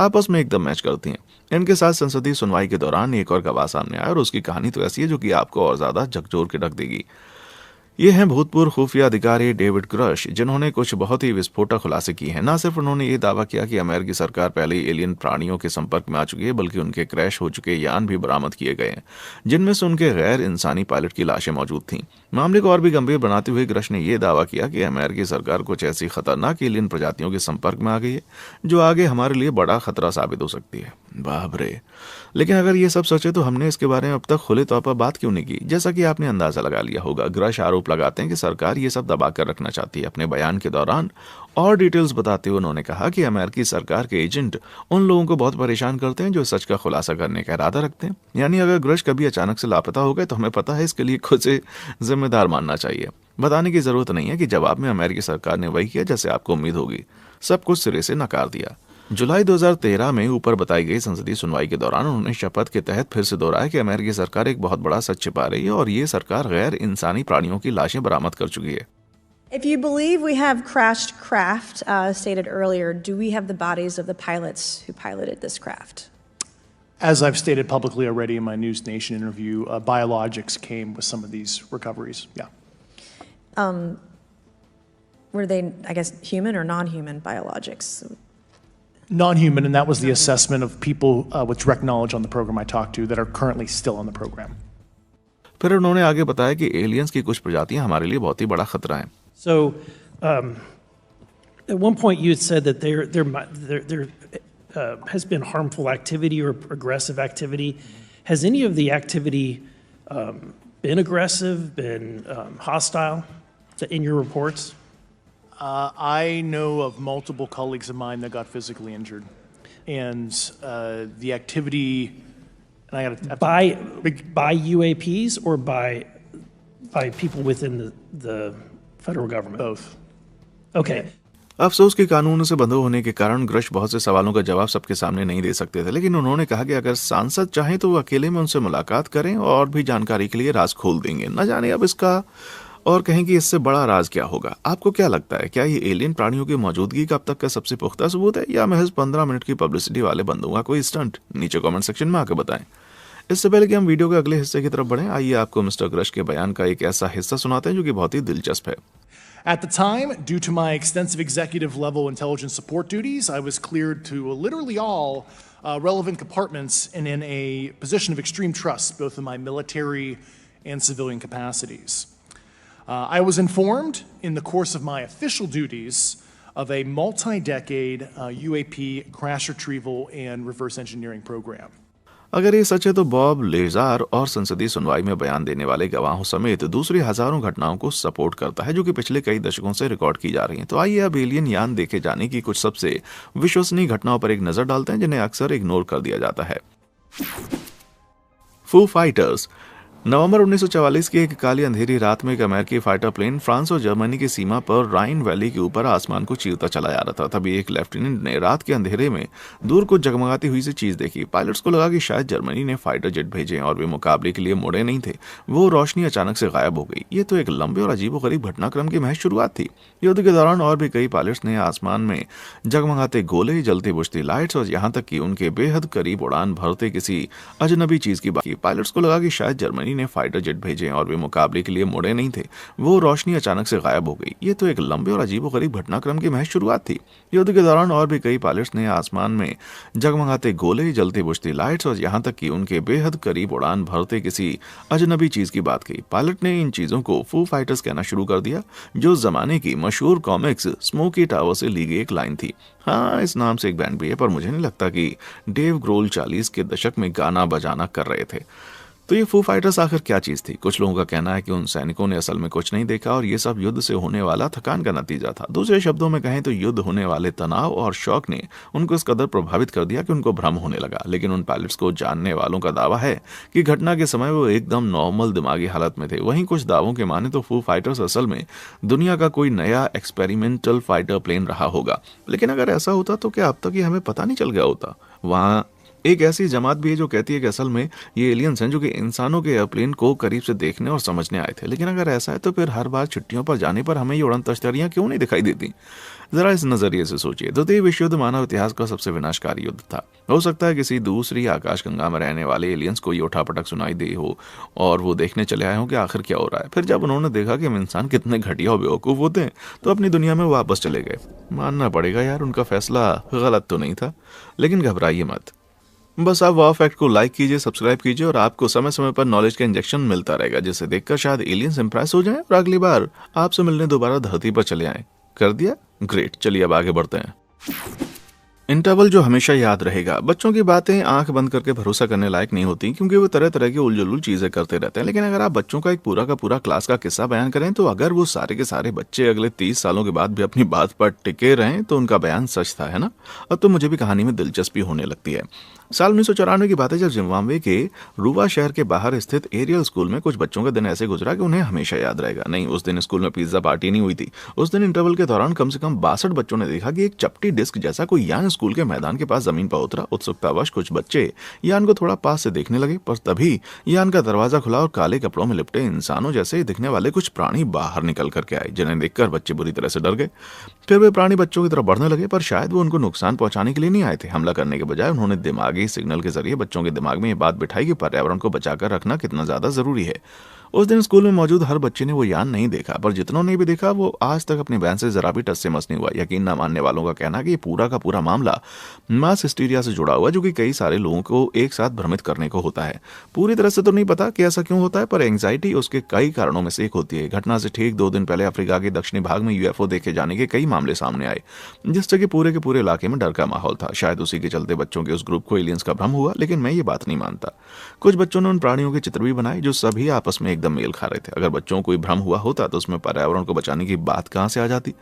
Speaker 1: आपस में एकदम मैच करती हैं। इनके साथ संसदीय सुनवाई के दौरान एक और गवाह सामने आया और उसकी कहानी तो ऐसी है जो कि आपको और ज्यादा झकझोर के रख देगी। ये हैं भूतपूर्व खुफिया अधिकारी डेविड क्रश, जिन्होंने कुछ बहुत ही विस्फोटक खुलासे किए हैं। न सिर्फ उन्होंने ये दावा किया कि अमेरिकी सरकार पहले ही एलियन प्राणियों के संपर्क में आ चुकी है, बल्कि उनके क्रैश हो चुके यान भी बरामद किए गए हैं, जिनमें से उनके गैर इंसानी पायलट की लाशें मौजूद थीं। मामले को और भी गंभीर बनाते हुए क्रश ने यह दावा किया कि अमेरिकी सरकार कुछ ऐसी खतरनाक एलियन प्रजातियों के संपर्क में आ गई है जो आगे हमारे लिए बड़ा खतरा साबित हो सकती है। बाप रे! लेकिन अगर ये सब सच है तो हमने इसके बारे में अब तक खुले तौर पर बात क्यों नहीं की? जैसा कि आपने अंदाजा लगा लिया होगा, क्रश आरोप लगाते हैं कि सरकार ये सब दबा कर रखना चाहती है। अपने बयान के दौरान और डिटेल्स बताते हुए उन्होंने कहा कि अमेरिकी सरकार के एजेंट उन लोगों को बहुत परेशान करते हैं जो सच का खुलासा करने का इरादा रखते हैं। यानी अगर क्रश कभी अचानक से लापता हो गए तो हमें पता है इसके लिए खुद से जिम्मेदार मानना चाहिए। बताने की जरूरत नहीं है कि जवाब में अमेरिकी सरकार ने वही किया जैसे आपको उम्मीद होगी, सब कुछ सिरे से नकार दिया। जुलाई 2013 में ऊपर बताई गई संसदीय सुनवाई के दौरान उन्होंने शपथ के तहत फिर से दोहराया कि अमेरिकी सरकार एक बहुत बड़ा सच छिपा रही है और ये सरकार गैर इंसानी प्राणियों की लाशें बरामद कर चुकी है।
Speaker 2: If you believe we have crashed craft, stated earlier, do we have the bodies of the pilots who piloted this craft?
Speaker 3: As I've stated publicly already in my News Nation interview, biologics came with some of these recoveries. Yeah.
Speaker 2: Were they, I guess, human or non-human biologics?
Speaker 3: Non-human, and that was the assessment of people with direct knowledge on the program I talked to that are currently still on the program.
Speaker 1: फिर उन्होंने आगे बताया कि एलियंस की कुछ प्रजातियां हमारे लिए बहुत ही बड़ा खतरा हैं।
Speaker 7: So, at one point you had said that there has been harmful activity or aggressive activity. Has any of the activity been aggressive, been hostile in your reports?
Speaker 3: I know of multiple colleagues of mine that got physically injured, and the activity. And I got by UAPs or by people within the federal government. Both.
Speaker 7: Okay.
Speaker 1: अफसोस के कानून से बंधे होने के कारण क्रश बहुत से सवालों का जवाब सबके सामने नहीं दे सकते थे, लेकिन उन्होंने कहा कि अगर सांसद चाहें तो वो अकेले में उनसे मुलाकात करें और भी जानकारी के लिए राज खोल देंगे। न जाने अब इसका और कहें कि इससे बड़ा राज क्या होगा। आपको क्या लगता है, क्या ये एलियन प्राणियों की मौजूदगी का अब तक का सबसे पुख्ता सबूत है या महज 15 मिनट की पब्लिसिटी वाले बंदों का कोई स्टंट? नीचे कमेंट सेक्शन में आकर बताएं। इससे पहले कि हम वीडियो के अगले हिस्से की तरफ बढ़ें, आइए आपको मिस्टर क्रश के बयान का एक ऐसा हिस्सा सुनाते हैं जो कि बहुत ही दिलचस्प है।
Speaker 3: At the time, due to my extensive executive level intelligence support duties, I was cleared to literally all relevant compartments and in a position of extreme trust, both in my military and civilian capacities. I was informed in the course of my official duties of a multi-decade UAP crash retrieval and reverse engineering program.
Speaker 1: अगर ये सच है तो बॉब लेजार और संसदीय सुनवाई में बयान देने वाले गवाहों समेत दूसरी हजारों घटनाओं को सपोर्ट करता है जो कि पिछले कई दशकों से रिकॉर्ड की जा रही हैं। तो आइए अब एलियन यान देखे जाने की कुछ सबसे विश्वसनीय घटनाओं पर एक नजर डालते हैं जिन्हें अक्सर इग्नोर कर दिया जाता है। Foo Fighters. नवंबर 1944 की एक काली अंधेरी रात में एक अमेरिकी फाइटर प्लेन फ्रांस और जर्मनी की सीमा पर राइन वैली के ऊपर आसमान को चीरता चला जा रहा था। तभी एक लेफ्टिनेंट ने रात के अंधेरे में दूर को जगमगाती हुई सी चीज देखी। पायलट्स को लगा कि शायद जर्मनी ने फाइटर जेट भेजे और वे मुकाबले के लिए मुड़े नहीं थे। वो रोशनी अचानक से गायब हो गई। ये तो एक लंबे और अजीबोगरीब घटनाक्रम की महज शुरुआत थी। युद्ध के दौरान और भी कई पायलट्स ने आसमान में जगमगाते गोले, जलती बुझती लाइट्स और यहाँ तक कि उनके बेहद करीब उड़ान भरते किसी अजनबी चीज की बात की। पायलट्स को लगा कि शायद जर्मनी ने फाइटर जेट भेजे और वे मुकाबले के लिए मुड़े नहीं थे। वो रोशनी अचानक से गायब हो गई। ये तो एक लंबे और अजीबोगरीब घटनाक्रम की महज शुरुआत थी। युद्ध के दौरान और भी कई पायलट्स ने आसमान में जगमगाते गोले, जलती बुझती लाइट्स और यहाँ तक कि उनके बेहद करीब उड़ान भरते किसी अजनबी चीज की बात की। पायलट ने इन चीजों को फू फाइटर्स कहना शुरू कर दिया, जो जमाने की मशहूर कॉमिक्स स्मोकी टावर से ली गई एक लाइन थी। हाँ, इस नाम से एक बैंड भी है, पर मुझे नहीं लगता कि डेव ग्रोल 40 के दशक में गाना बजाना कर रहे थे। तो ये फू फाइटर्स आखिर क्या चीज थी? कुछ लोगों का कहना है कि उन सैनिकों ने असल में कुछ नहीं देखा और ये सब युद्ध से होने वाला थकान का नतीजा था। दूसरे शब्दों में कहें तो युद्ध होने वाले तनाव और शौक ने उनको इस कदर प्रभावित कर दिया कि उनको भ्रम होने लगा। लेकिन उन पायलट्स को जानने वालों का दावा है कि घटना के समय वो एकदम नॉर्मल दिमागी हालत में थे। वहीं कुछ दावों के माने तो फू फाइटर्स असल में दुनिया का कोई नया एक्सपेरिमेंटल फाइटर प्लेन रहा होगा। लेकिन अगर ऐसा होता तो क्या अब तक ये हमें पता नहीं चल गया होता? वहां एक ऐसी जमात भी है जो कहती है कि असल में ये एलियंस हैं जो कि इंसानों के एयरप्लेन को करीब से देखने और समझने आए थे। लेकिन अगर ऐसा है तो फिर हर बार छुट्टियों पर जाने पर हमें ये उड़न तश्तरियां क्यों नहीं दिखाई देती? जरा इस नजरिए से सोचिए, द्वितीय विश्व युद्ध मानव इतिहास का सबसे विनाशकारी युद्ध था। हो सकता है किसी दूसरी आकाशगंगा में रहने वाले एलियंस को ये उठापटक सुनाई दे हो और वो देखने चले आए हो कि आखिर क्या हो रहा है। फिर जब उन्होंने देखा कि हम इंसान कितने घटिया और बेवकूफ होते हैं तो अपनी दुनिया में वापस चले गए। मानना पड़ेगा यार, उनका फैसला गलत तो नहीं था। लेकिन घबराइए मत, बस आप वाव फैक्ट को लाइक कीजिए, सब्सक्राइब कीजिए और आपको समय समय पर नॉलेज का इंजेक्शन मिलता रहेगा, जिसे देखकर शायद एलियंस इंप्रेस हो जाएं और अगली बार आपसे मिलने दोबारा धरती पर चले आएं। कर दिया? ग्रेट, चलिए अब आगे बढ़ते हैं। इंटरवल जो हमेशा याद रहेगा। बच्चों की बातें आंख बंद करके भरोसा करने लायक नहीं होती, क्योंकि वो तरह तरह की उलझुल चीजें करते रहते हैं। लेकिन अगर आप बच्चों का एक पूरा क्लास का किस्सा बयान करें तो अगर वो सारे के सारे बच्चे अगले 30 सालों के बाद भी अपनी बात पर टिके रहें तो उनका बयान सच था, है ना। अब तो मुझे भी कहानी में दिलचस्पी होने लगती है। साल 1994 की बात है, जब जिम्बाब्वे के रुवा शहर के बाहर स्थित एरियल स्कूल में कुछ बच्चों का दिन ऐसे गुजरा कि उन्हें हमेशा याद रहेगा। नहीं, उस दिन स्कूल में पिज्जा पार्टी नहीं हुई थी। उस दिन इंटरवल के दौरान कम से कम 62 बच्चों ने देखा कि एक चपटी डिस्क जैसा कोई यान स्कूल के मैदान के पास जमीन पर उतरा। उत्सुकतावश कुछ बच्चे यान को थोड़ा पास से देखने लगे, पर तभी यान का दरवाजा खुला और काले कपड़ों में लिपटे इंसानों जैसे दिखने वाले कुछ प्राणी बाहर निकल करके आए, जिन्हें देखकर बच्चे बुरी तरह से डर गए। फिर वे प्राणी बच्चों की तरफ बढ़ने लगे, पर शायद वो उनको नुकसान पहुंचाने के लिए नहीं आए थे। हमला करने के बजाय उन्होंने दिमागी सिग्नल के जरिए बच्चों के दिमाग में ये बात बिठाई कि पर्यावरण को बचाकर रखना कितना ज्यादा जरूरी है। उस दिन स्कूल में मौजूद हर बच्चे ने वो यान नहीं देखा, पर जितनों ने भी देखा वो आज तक अपनी बहन से जरा भी टस से मस नहीं हुआ। यकीन न मानने वालों का कहना कि ये पूरा का पूरा मामला मास हिस्टीरिया से जुड़ा हुआ, जो कि कई सारे लोगों को एक साथ भ्रमित करने को होता है। पूरी तरह से तो नहीं पता कि ऐसा क्यों होता है, पर एंग्जाइटी उसके कई कारणों में से एक होती है। घटना से ठीक 2 दिन पहले अफ्रीका के दक्षिणी भाग में यूएफओ देखे जाने के कई मामले सामने आए, जिससे कि पूरे के पूरे इलाके में डर का माहौल था। शायद उसी के चलते बच्चों के उस ग्रुप को एलियंस का भ्रम हुआ, लेकिन मैं ये बात नहीं मानता। कुछ बच्चों ने उन प्राणियों के चित्र भी बनाए जो सभी आपस में एकदम मेल खा रहे थे। अगर बच्चों को कोई भ्रम हुआ होता तो उसमें पर्यावरण को बचाने की बात कहां से आ जाती।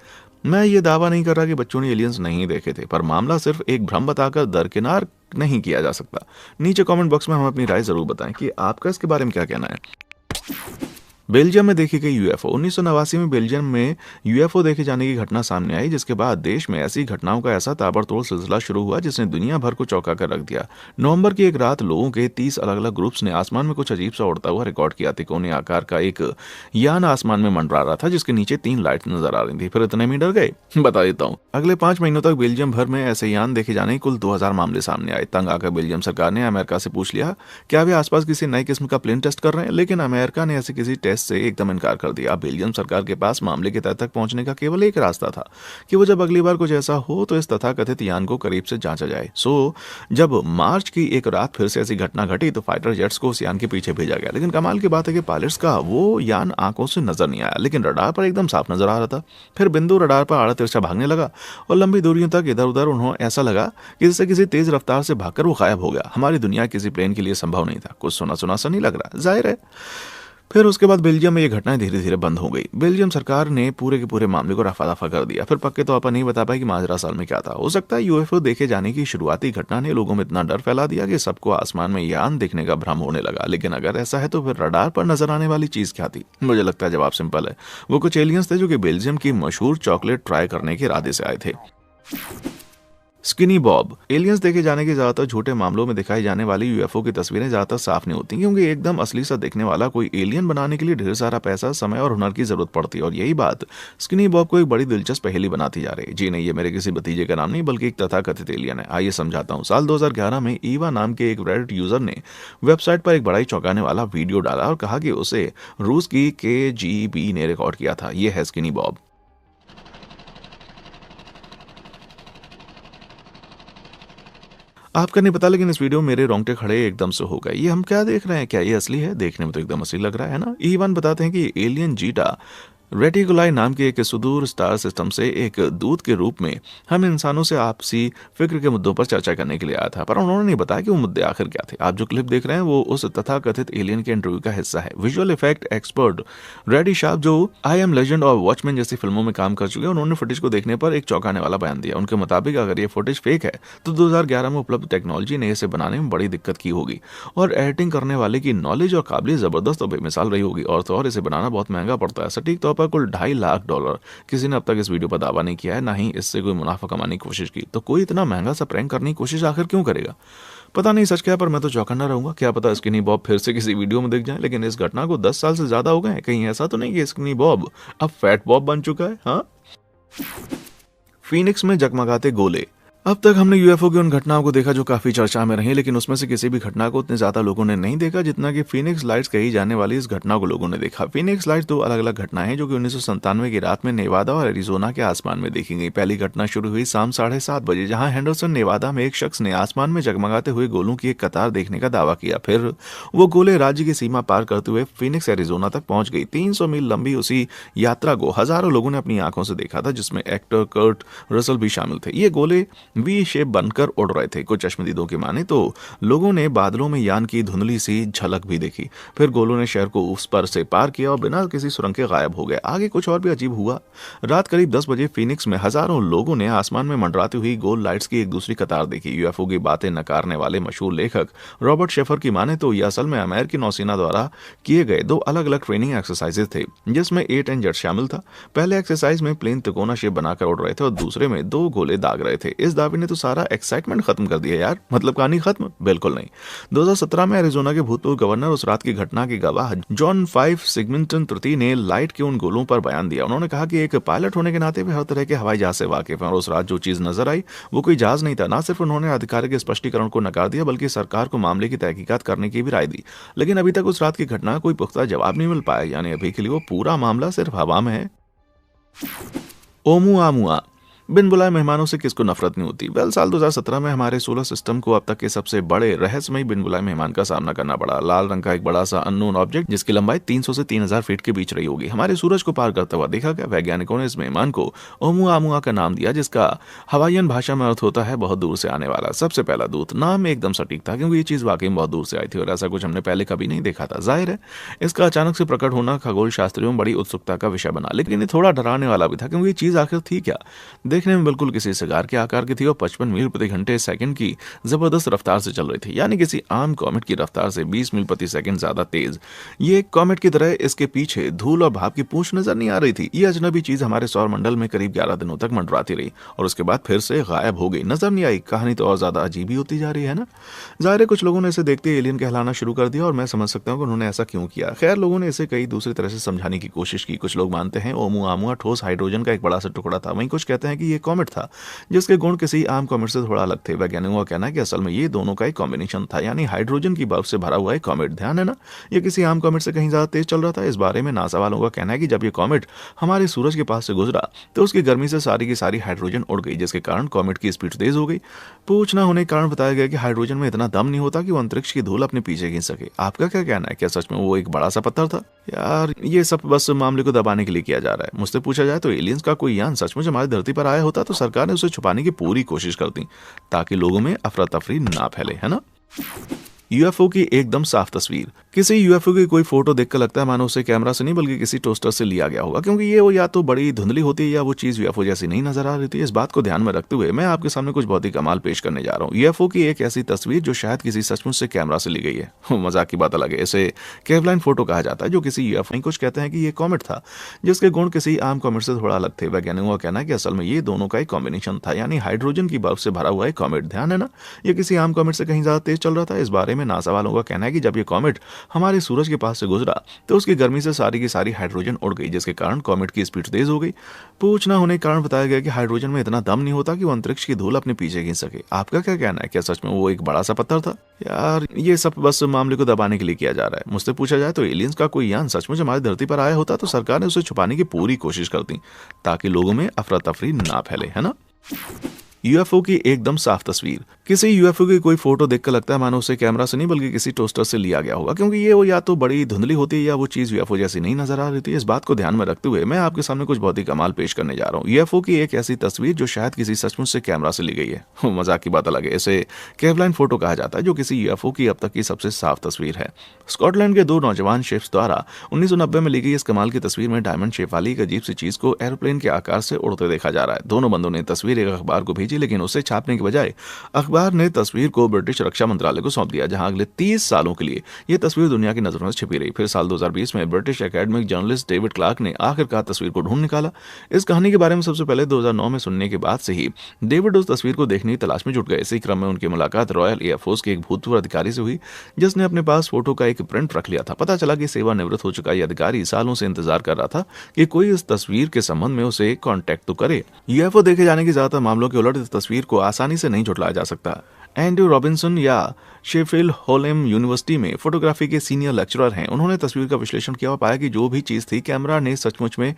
Speaker 1: मैं ये दावा नहीं कर रहा कि बच्चों ने एलियंस नहीं देखे थे, पर मामला सिर्फ एक भ्रम बताकर दरकिनार नहीं किया जा सकता। नीचे कमेंट बॉक्स में हम अपनी राय जरूर बताएं कि आपका इसके बारे में क्या कहना है। बेल्जियम में देखी गई यूएफओ। 1989 में बेल्जियम में यूएफओ देखे जाने की घटना सामने आई, जिसके बाद देश में ऐसी घटनाओं का ऐसा ताबड़तोड़ सिलसिला शुरू हुआ जिसने दुनिया भर को चौंका कर रख दिया। नवंबर की एक रात लोगों के 30 अलग अलग ग्रुप्स ने आसमान में कुछ अजीब सा उड़ता हुआ रिकॉर्ड किया। तिकोने आकार का एक यान आसमान में मंडरा रहा था, जिसके नीचे 3 लाइट नजर आ रही थी। फिर इतने में डर गए। बता देता हूँ, अगले 5 महीनों तक बेल्जियम भर में ऐसे यान देखे जाने के कुल 2000 मामले सामने आए। तंग आकर बेल्जियम सरकार ने अमेरिका से पूछ लिया क्या वे आसपास किसी नई किस्म का प्लेन टेस्ट कर रहे हैं, लेकिन अमेरिका ने ऐसे किसी टेस्ट से एकदम इनकार कर दिया। बेल्जियम सरकार के पास मामले के तह तक पहुंचने का केवल एक रास्ता था कि वो जब अगली बार कुछ ऐसा हो तो इस तथाकथित यान को करीब से जांचा जाए। जब मार्च की एक रात फिर से ऐसी घटना घटी तो फाइटर जेट्स को उस यान के पीछे भेजा गया। लेकिन कमाल की बात है कि पायलट्स का वो यान आंखों से नजर नहीं आया, लेकिन रडार पर एकदम साफ नजर आ रहा था। फिर बिंदु रडार पर आड़ा तिरछा भागने लगा और लंबी दूरियों तक इधर उधर उन्हें ऐसा लगा कि जैसे किसी तेज रफ्तार से भागकर वो गायब हो गया। हमारी दुनिया किसी प्लेन के लिए संभव नहीं था। कुछ सुना सुना सा नहीं लग रहा, जाहिर है। फिर उसके बाद बेल्जियम में ये घटनाएं धीरे धीरे बंद हो गई। बेल्जियम सरकार ने पूरे के पूरे मामले को रफा दफा कर दिया। फिर पक्के तौर पर नहीं बता पाई कि माजरा साल में क्या था। हो सकता है यूएफओ देखे जाने की शुरुआती घटना ने लोगों में इतना डर फैला दिया कि सबको आसमान में यान देखने का भ्रम होने लगा। लेकिन अगर ऐसा है तो फिर रडार पर नजर आने वाली चीज क्या थी? मुझे लगता है जवाब सिंपल है। वो कुछ एलियंस थे जो कि बेल्जियम की मशहूर चॉकलेट ट्राई करने के इरादे से आए थे। Skinny Bob. एलियंस देखे जाने के ज्यादातर झूठे मामलों में दिखाई जाने वाली यूएफओ की तस्वीरें ज्यादातर साफ नहीं होती, क्योंकि एकदम असली सा दिखने वाला कोई एलियन बनाने के लिए ढेर सारा पैसा, समय और हुनर की जरूरत पड़ती है। और यही बात स्किनी बॉब को एक बड़ी दिलचस्प पहेली बनाती जा रही है। जी नहीं, ये मेरे किसी भतीजे का नाम नहीं बल्कि एक तथाकथित एलियन है। आइए समझाता हूँ। साल 2011 में ईवा नाम के एक रेडिट यूजर ने वेबसाइट पर एक बड़ा ही चौंकाने वाला वीडियो डाला और कहा कि उसे रूस की KGB ने रिकॉर्ड किया था। यह है स्किनी बॉब। आपका नहीं पता, लेकिन इस वीडियो में मेरे रोंगटे खड़े एकदम से हो गए। ये हम क्या देख रहे हैं? क्या ये असली है? देखने में तो एकदम असली लग रहा है ना। ईवान बताते हैं कि एलियन जीटा रेटिकुलाई नाम के एक सुदूर स्टार सिस्टम से एक दूत के रूप में हम इंसानों से आपसी फिक्र के मुद्दों पर चर्चा करने के लिए आया था, पर उन्होंने नहीं बताया कि वो मुद्दे आखिर क्या थे। आप जो क्लिप देख रहे हैं वो उस तथाकथित एलियन के इंटरव्यू का हिस्सा है। Visual effect expert ready sharp, जो आई एम लेजेंड और वॉचमैन जैसी फिल्मों में काम कर चुके हैं, उन्होंने फुटेज को देखने पर एक चौंकाने वाला बयान दिया। उनके मुताबिक अगर ये फुटेज फेक है तो 2011 में उपलब्ध टेक्नोलॉजी ने इसे बनाने में बड़ी दिक्कत की होगी और एडिटिंग करने वाले की नॉलेज और काबिलियत जबरदस्त और बेमिसाल रही होगी। और तो और इसे बनाना बहुत महंगा पड़ता है। सटीक तौर पर कुल $2.5 लाख। किसी ने अब तक इस वीडियो पर दावा नहीं किया है, ना ही इससे कोई मुनाफा कमाने की कोशिश की। तो कोई इतना महंगा सा प्रैंक करने की कोशिश आखिर क्यों करेगा? पता नहीं सच क्या, पर मैं तो चौकन्ना रहूंगा। क्या पता स्किनी बॉब फिर से किसी वीडियो में दिख जाए। लेकिन इस घटना को 10 साल से ज्यादा हो गए हैं। कहीं ऐसा तो नहीं कि स्किनी बॉब अब फैट बॉब बन चुका है? हाँ। फीनिक्स में जगमगाते गोले। अब तक हमने यूएफओ की उन घटनाओं को देखा जो काफी चर्चा में रही, लेकिन उसमें से किसी भी घटना को उतने ज्यादा लोगों ने नहीं देखा जितना कि फीनिक्स लाइट्स कही जाने वाली इस घटना को लोगों ने देखा। फीनिक्स लाइट्स दो अलग अलग घटनाएं हैं जो कि 1997 की रात में नेवादा और एरिजोना के आसमान में देखी गई। पहली घटना शुरू हुई शाम 7:30 बजे, जहां हेंडरसन नेवादा में एक शख्स ने आसमान में जगमगाते हुए गोलों की एक कतार देखने का दावा किया। फिर वो गोले राज्य की सीमा पार करते हुए फीनिक्स एरिजोना तक पहुंच गई। 300 मील लंबी उसी यात्रा को हजारों लोगों ने अपनी आंखों से देखा था, जिसमें एक्टर कर्ट रसल भी शामिल थे। ये गोले वी शेप बनकर उड़ रहे थे। कुछ चश्मदीदों की माने तो लोगों ने बादलों में यान की धुंधली सी झलक भी देखी। फिर गोलों ने शहर को उस पर से पार किया और बिना किसी सुरंग के गायब हो गए। आगे कुछ और भी अजीब हुआ। रात करीब 10 बजे फीनिक्स में हजारों लोगों ने आसमान में मंडराती हुई गोल लाइट्स की एक दूसरी कतार देखी। यूएफओ की बातें नकारने वाले मशहूर लेखक रॉबर्ट शेफर की माने तो यह असल में अमेरिकी नौसेना द्वारा किए गए दो अलग अलग ट्रेनिंग एक्सरसाइजेज थे, जिसमें A-10 जेट शामिल था। पहले एक्सरसाइज में प्लेन तिकोना शेप बनाकर उड़ रहे थे और दूसरे में 2 गोले दाग रहे थे। इस दावे ने तो सारा एक्साइटमेंट खत्म कर दिया यार। मतलब कहानी खत्म? बिल्कुल नहीं। 2017 में एरिजोना के भूतपूर्व गवर्नर उस रात की घटना के गवाह जॉन 5 सिगमिंटन तृतीय ने लाइट के उन गोलों पर बयान दिया। उन्होंने कहा कि एक पायलट होने के नाते वे हर तरह के हवाई जहाज से वाकिफ हैं और उस रात जो चीज नजर आई वो कोई जहाज नहीं था। ना सिर्फ उन्होंने आधिकारिक स्पष्टीकरण को नकार दिया बल्कि सरकार को मामले की तहकीकात करने की भी राय दी। लेकिन अभी तक उस रात की घटना का कोई पुख्ता जवाब नहीं मिल पाया, यानी अभी के लिए वो पूरा मामला सिर्फ हवा में है। ओमुआमुआ। बिन बुलाए मेहमानों से किसको नफरत नहीं होती? साल 2017 में हमारे सोलर सिस्टम को अब तक के सबसे बड़े रहस्यमयी बिन बुलाए मेहमान का सामना करना पड़ा। लाल रंग का एक बड़ा सा अननोन ऑब्जेक्ट जिसकी लंबाई 300 से 3000 फीट के बीच रही होगी, हमारे सूरज को पार करता हुआ देखा गया। वैज्ञानिकों ने इस मेहमान को ओमुआमुआ का नाम दिया, जिसका हवाईयन भाषा में अर्थ होता है बहुत दूर से आने वाला, सबसे पहला दूत। नाम एकदम सटीक था क्योंकि ये चीज वाकई में बहुत दूर से आई थी और ऐसा कुछ हमने पहले कभी नहीं देखा था। जाहिर है इसका अचानक से प्रकट होना खगोल शास्त्रियों में बड़ी उत्सुकता का विषय बना, लेकिन ये थोड़ा डराने वाला भी था क्योंकि ये चीज आखिर थी क्या? देखने में बिल्कुल किसी सिगार के आकार की थी और 55 मील प्रति घंटे सेकंड की जबरदस्त रफ्तार से चल रही थी, यानी किसी आम कॉमेट की रफ्तार से 20 मील प्रति सेकंड ज्यादा तेज। ये एक कॉमेट की तरह इसके पीछे धूल और भाप की पूंछ नजर नहीं आ रही थी। ये अजनबी चीज हमारे सौर मंडल में करीब 11 दिनों तक मंडराती रही और उसके बाद फिर से गायब हो गई, नजर नहीं आई। कहानी तो और ज्यादा अजीब ही होती जा रही है ना। जाहिर है कुछ लोगों ने इसे देखते ही एलियन कहलाना शुरू कर दिया और मैं समझ सकता हूँ कि उन्होंने ऐसा क्यों किया। खैर लोगों ने इसे कई दूसरी तरह से समझाने की कोशिश की। कुछ लोग मानते हैं ओमुआमुआ ठोस हाइड्रोजन का एक बड़ा सा टुकड़ा था, वहीं कुछ कहते हैं कि ये कॉमेट था जिसके गुण किसी आम कॉमेट से थोड़ा अलग थे। वैज्ञानिकों का कहना है कि असल में ये दोनों का एक कॉम्बिनेशन था, यानी हाइड्रोजन की बर्फ से भरा हुआ एक कॉमेट। ध्यान है ना, ये किसी आम कॉमेट से कहीं ज्यादा तेज चल रहा था। इस बारे में नासा वालों का कहना है कि जब ये कॉमेट हमारे सूरज के पास से गुजरा तो उसकी गर्मी से सारी की सारी हाइड्रोजन उड़ गई, जिसके कारण कॉमेट की स्पीड तेज हो गई। पूछ न होने के कारण बताया गया कि हाइड्रोजन में इतना दम नहीं होता कि वो अंतरिक्ष की धूल अपने पीछे खींच सके। आपका क्या कहना है? क्या सच में वो एक बड़ा सा पत्थर था? यार ये सब बस मामले को दबाने के लिए किया जा रहा है। मुझसे पूछा जाए तो एलियंस का कोई यान सचमुच हमारी धरती पर आया होता तो सरकार ने उसे छुपाने की पूरी कोशिश करती ताकि लोगों में अफरा तफरी ना फैले, है ना। यूएफओ की एकदम साफ तस्वीर। किसी यूएफओ की कोई फोटो देखकर लगता है मानो उसे कैमरा से नहीं बल्कि किसी टोस्टर से लिया गया होगा, क्योंकि ये वो या तो बड़ी धुंधली होती है या वो चीज यूएफओ जैसी नहीं नजर आ रही थी। इस बात को ध्यान में रखते हुए मैं आपके सामने कुछ बहुत ही कमाल पेश करने जा रहा हूँ। यूएफओ की एक ऐसी तस्वीर जो शायद किसी सचमुच से कैमरा से ली गई है। मजाक की बात अलग है, इसे केवलाइन फोटो कहा जाता है जो किसी यूएफओ। कुछ कहते हैं कि ये कॉमेट था जिसके गुण किसी आम कॉमेट से थोड़ा अलग थे। वैज्ञानिकों का कहना है कि असल में ये दोनों का एक कॉम्बिनेशन था, यानी हाइड्रोजन की बर्फ से भरा हुआ एक कॉमेट। ध्यान है ना, ये किसी आम कॉमेट से कहीं ज्यादा तेज चल रहा था। इस बारे में नासा वालों का कहना है कि जब ये कॉमेट हमारे सूरज के पास से गुजरा तो उसकी गर्मी से सारी की सारी हाइड्रोजन उड़ गई, जिसके कारण कॉमेट की स्पीड तेज हो गई। पूछ न होने के कारण बताया गया कि हाइड्रोजन में इतना दम नहीं होता कि वो अंतरिक्ष की धूल अपने पीछे खींच सके। आपका क्या कहना है? क्या सच में वो एक बड़ा सा पत्थर था? यार ये सब बस मामले को दबाने के लिए किया जा रहा है। मुझसे पूछा जाए तो एलियंस का कोई यान सचमुच हमारी धरती पर आया होता तो सरकार ने उसे छुपाने की पूरी कोशिश करती ताकि लोगों में अफरा तफरी ना फैले, है ना। यूएफओ की एकदम साफ तस्वीर। किसी यूएफओ की कोई फोटो देखकर लगता है मानो उसे कैमरा से नहीं बल्कि किसी टोस्टर से लिया गया होगा, क्योंकि ये वो या तो बड़ी धुंधली होती है या वो चीज यूएफओ जैसी नहीं नजर आ रही थी। इस बात को ध्यान में रखते हुए मैं आपके सामने कुछ बहुत ही कमाल पेश करने जा रहा हूँ। यूएफओ की एक ऐसी तस्वीर जो शायद किसी सचमुच से कैमरा से ली गई है। मजाक की बात अलग है, इसे केवलाइन फोटो कहा जाता है जो किसी यूएफओ की अब तक की सबसे साफ तस्वीर है। स्कॉटलैंड के 2 नौजवान शेफ्स द्वारा 1990 में ली गई इस कमाल की तस्वीर में डायमंड शेप वाली एक अजीब सी चीज को एयरप्लेन के आकार से उड़ते देखा जा रहा है। दोनों बंदों ने तस्वीर एक अखबार को भेजी खींची, लेकिन उसे छापने के बजाय अखबार ने तस्वीर को ब्रिटिश रक्षा मंत्रालय को सौंप दिया, जहां अगले 30 सालों के लिए ये तस्वीर दुनिया की नजरों में छिपी रही। फिर साल 2020 में British academic journalist David Clarke ने आखिरकार तस्वीर को ढूंढ निकाला। इस कहानी के बारे में सबसे पहले 2009 में सुनने के बाद से ही डेविड उस तस्वीर को देखने की तलाश में जुट गए। इसी क्रम में उनकी मुलाकात रॉयल एयरफोर्स के एक भूतपूर्व अधिकारी से हुई, जिसने अपने पास फोटो का एक प्रिंट रख लिया था। पता चला कि सेवानिवृत्त हो चुका यह अधिकारी सालों से इंतजार कर रहा था कि कोई इस तस्वीर के संबंध में उसे कांटेक्ट तो करे। यूएफओ देखे जाने के ज्यादातर मामलों के उलट इस तस्वीर को आसानी से नहीं झुटलाया जा सकता। एंड्रू रॉबिन्सन या शेफील्ड होलम यूनिवर्सिटी में फोटोग्राफी के सीनियर लेक्चरर हैं। उन्होंने तस्वीर का विश्लेषण किया और पाया कि जो भी चीज थी कैमरा ने सचमुच में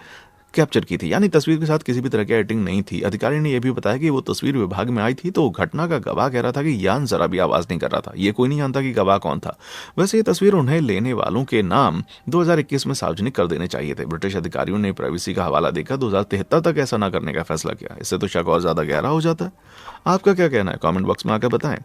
Speaker 1: कैप्चर की थी, यानी तस्वीर के साथ किसी भी तरह की एडिटिंग नहीं थी। अधिकारी ने यह भी बताया कि वो तस्वीर विभाग में आई थी तो घटना का गवाह कह रहा था कि यान जरा भी आवाज नहीं कर रहा था। ये कोई नहीं जानता कि गवाह कौन था। वैसे ये तस्वीर उन्हें लेने वालों के नाम 2021 में सार्वजनिक कर देने चाहिए थे। ब्रिटिश अधिकारियों ने प्राइवेसी का हवाला देकर 2073 तक ऐसा न करने का फैसला किया। इससे तो शक और ज्यादा गहरा हो जाता है। आपका क्या कहना है, कमेंट बॉक्स में आकर बताएं।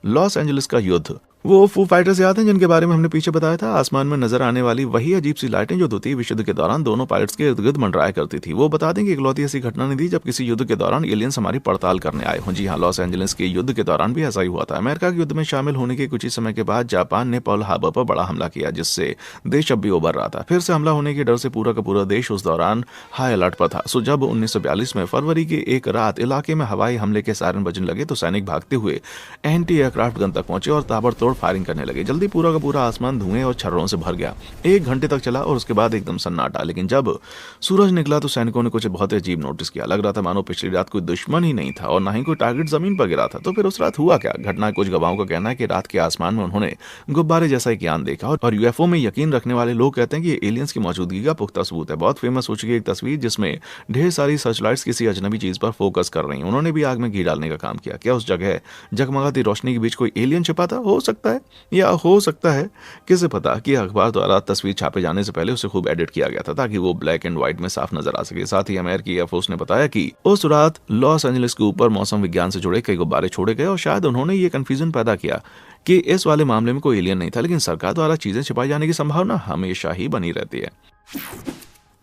Speaker 1: लॉस एंजलिस का युद्ध, वो फू फाइटर्स याद हैं जिनके बारे में हमने पीछे बताया था। आसमान में नजर आने वाली वही अजीब सी लाइटें जो द्वितीय विश्व युद्ध के दौरान दोनों पायलट्स के इर्द गिर्द मंडराया करती थी। वो बता दें कि इकलौती ऐसी घटना नहीं थी जब किसी युद्ध के दौरान एलियंस हमारी पड़ताल करने आए हों। जी हाँ, लॉस एंजलिस के युद्ध के दौरान भी ऐसा ही हुआ था। अमेरिका के युद्ध में शामिल होने के कुछ ही समय के बाद जापान ने पर्ल हार्बर पर बड़ा हमला किया, जिससे देश अब भी उभर रहा था। फिर से हमला होने के डर से पूरा का पूरा देश उस दौरान हाई अलर्ट पर था। सो जब 1942 में फरवरी की एक रात इलाके में हवाई हमले के सायरन बजने लगे तो सैनिक भागते हुए एंटी एयरक्राफ्ट गन तक पहुंचे और ताबड़तोड़ फायरिंग करने लगे। जल्दी पूरा का पूरा आसमान धुएं और छर्रों से भर गया। 1 घंटे तक चला और उसके बाद एकदम सन्नाटा। लेकिन जब सूरज निकला तो सैनिकों ने कुछ बहुत ही अजीब नोटिस किया। लग रहा था मानो पिछली रात कोई दुश्मन ही नहीं था और ना ही कोई टारगेट जमीन पर गिरा था। तो फिर उस रात हुआ क्या? घटना कुछ गवाहों का कहना है कि रात के आसमान में उन्होंने गुब्बारे जैसा एक यान देखा और यूएफओ में यकीन रखने वाले लोग कहते हैं कि ये एलियंस की मौजूदगी का पुख्ता सबूत है। बहुत फेमस हो चुकी एक तस्वीर जिसमें ढेर सारी सर्चलाइट्स किसी अजनबी चीज पर फोकस कर रही हैं। उन्होंने भी आग में घी डालने का काम किया। क्या उस जगह जगमगाती रोशनी के बीच कोई एलियन छिपा था? हो सकता है, या हो सकता है किसे पता कि अखबार द्वारा तस्वीर छापे जाने से पहले उसे खूब एडिट किया गया था ताकि वो ब्लैक एंड व्हाइट में साफ नजर आ सके। साथ ही अमेरिकी एयरफोर्स ने बताया कि उस रात लॉस एंजलिस के ऊपर मौसम विज्ञान से जुड़े कई गुब्बारे छोड़े गए और शायद उन्होंने ये कंफ्यूजन पैदा किया कि इस वाले मामले में कोई एलियन नहीं था, लेकिन सरकार द्वारा चीजें छिपाई जाने की संभावना हमेशा ही बनी रहती है।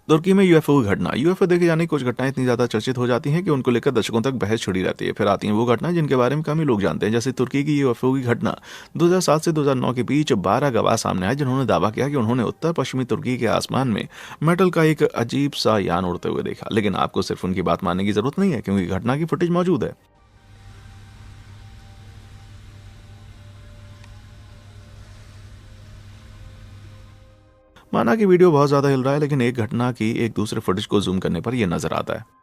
Speaker 1: तुर्की में यूएफओ की घटना। यूएफओ देखे जाने की कुछ घटनाएं इतनी ज्यादा चर्चित हो जाती हैं कि उनको लेकर दशकों तक बहस छिड़ी रहती है। फिर आती हैं वो घटनाएं जिनके बारे में कम ही लोग जानते हैं, जैसे तुर्की की यूएफओ की घटना। 2007 से 2009 के बीच 12 गवाह सामने आए जिन्होंने दावा किया कि उन्होंने उत्तर पश्चिमी तुर्की के आसमान में मेटल का एक अजीब सा यान उड़ते हुए देखा। लेकिन आपको सिर्फ उनकी बात मानने की जरूरत नहीं है, क्योंकि घटना की फुटेज मौजूद है। माना कि वीडियो बहुत ज्यादा हिल रहा है, लेकिन एक घटना की एक दूसरे फुटेज को जूम करने पर यह नजर आता है।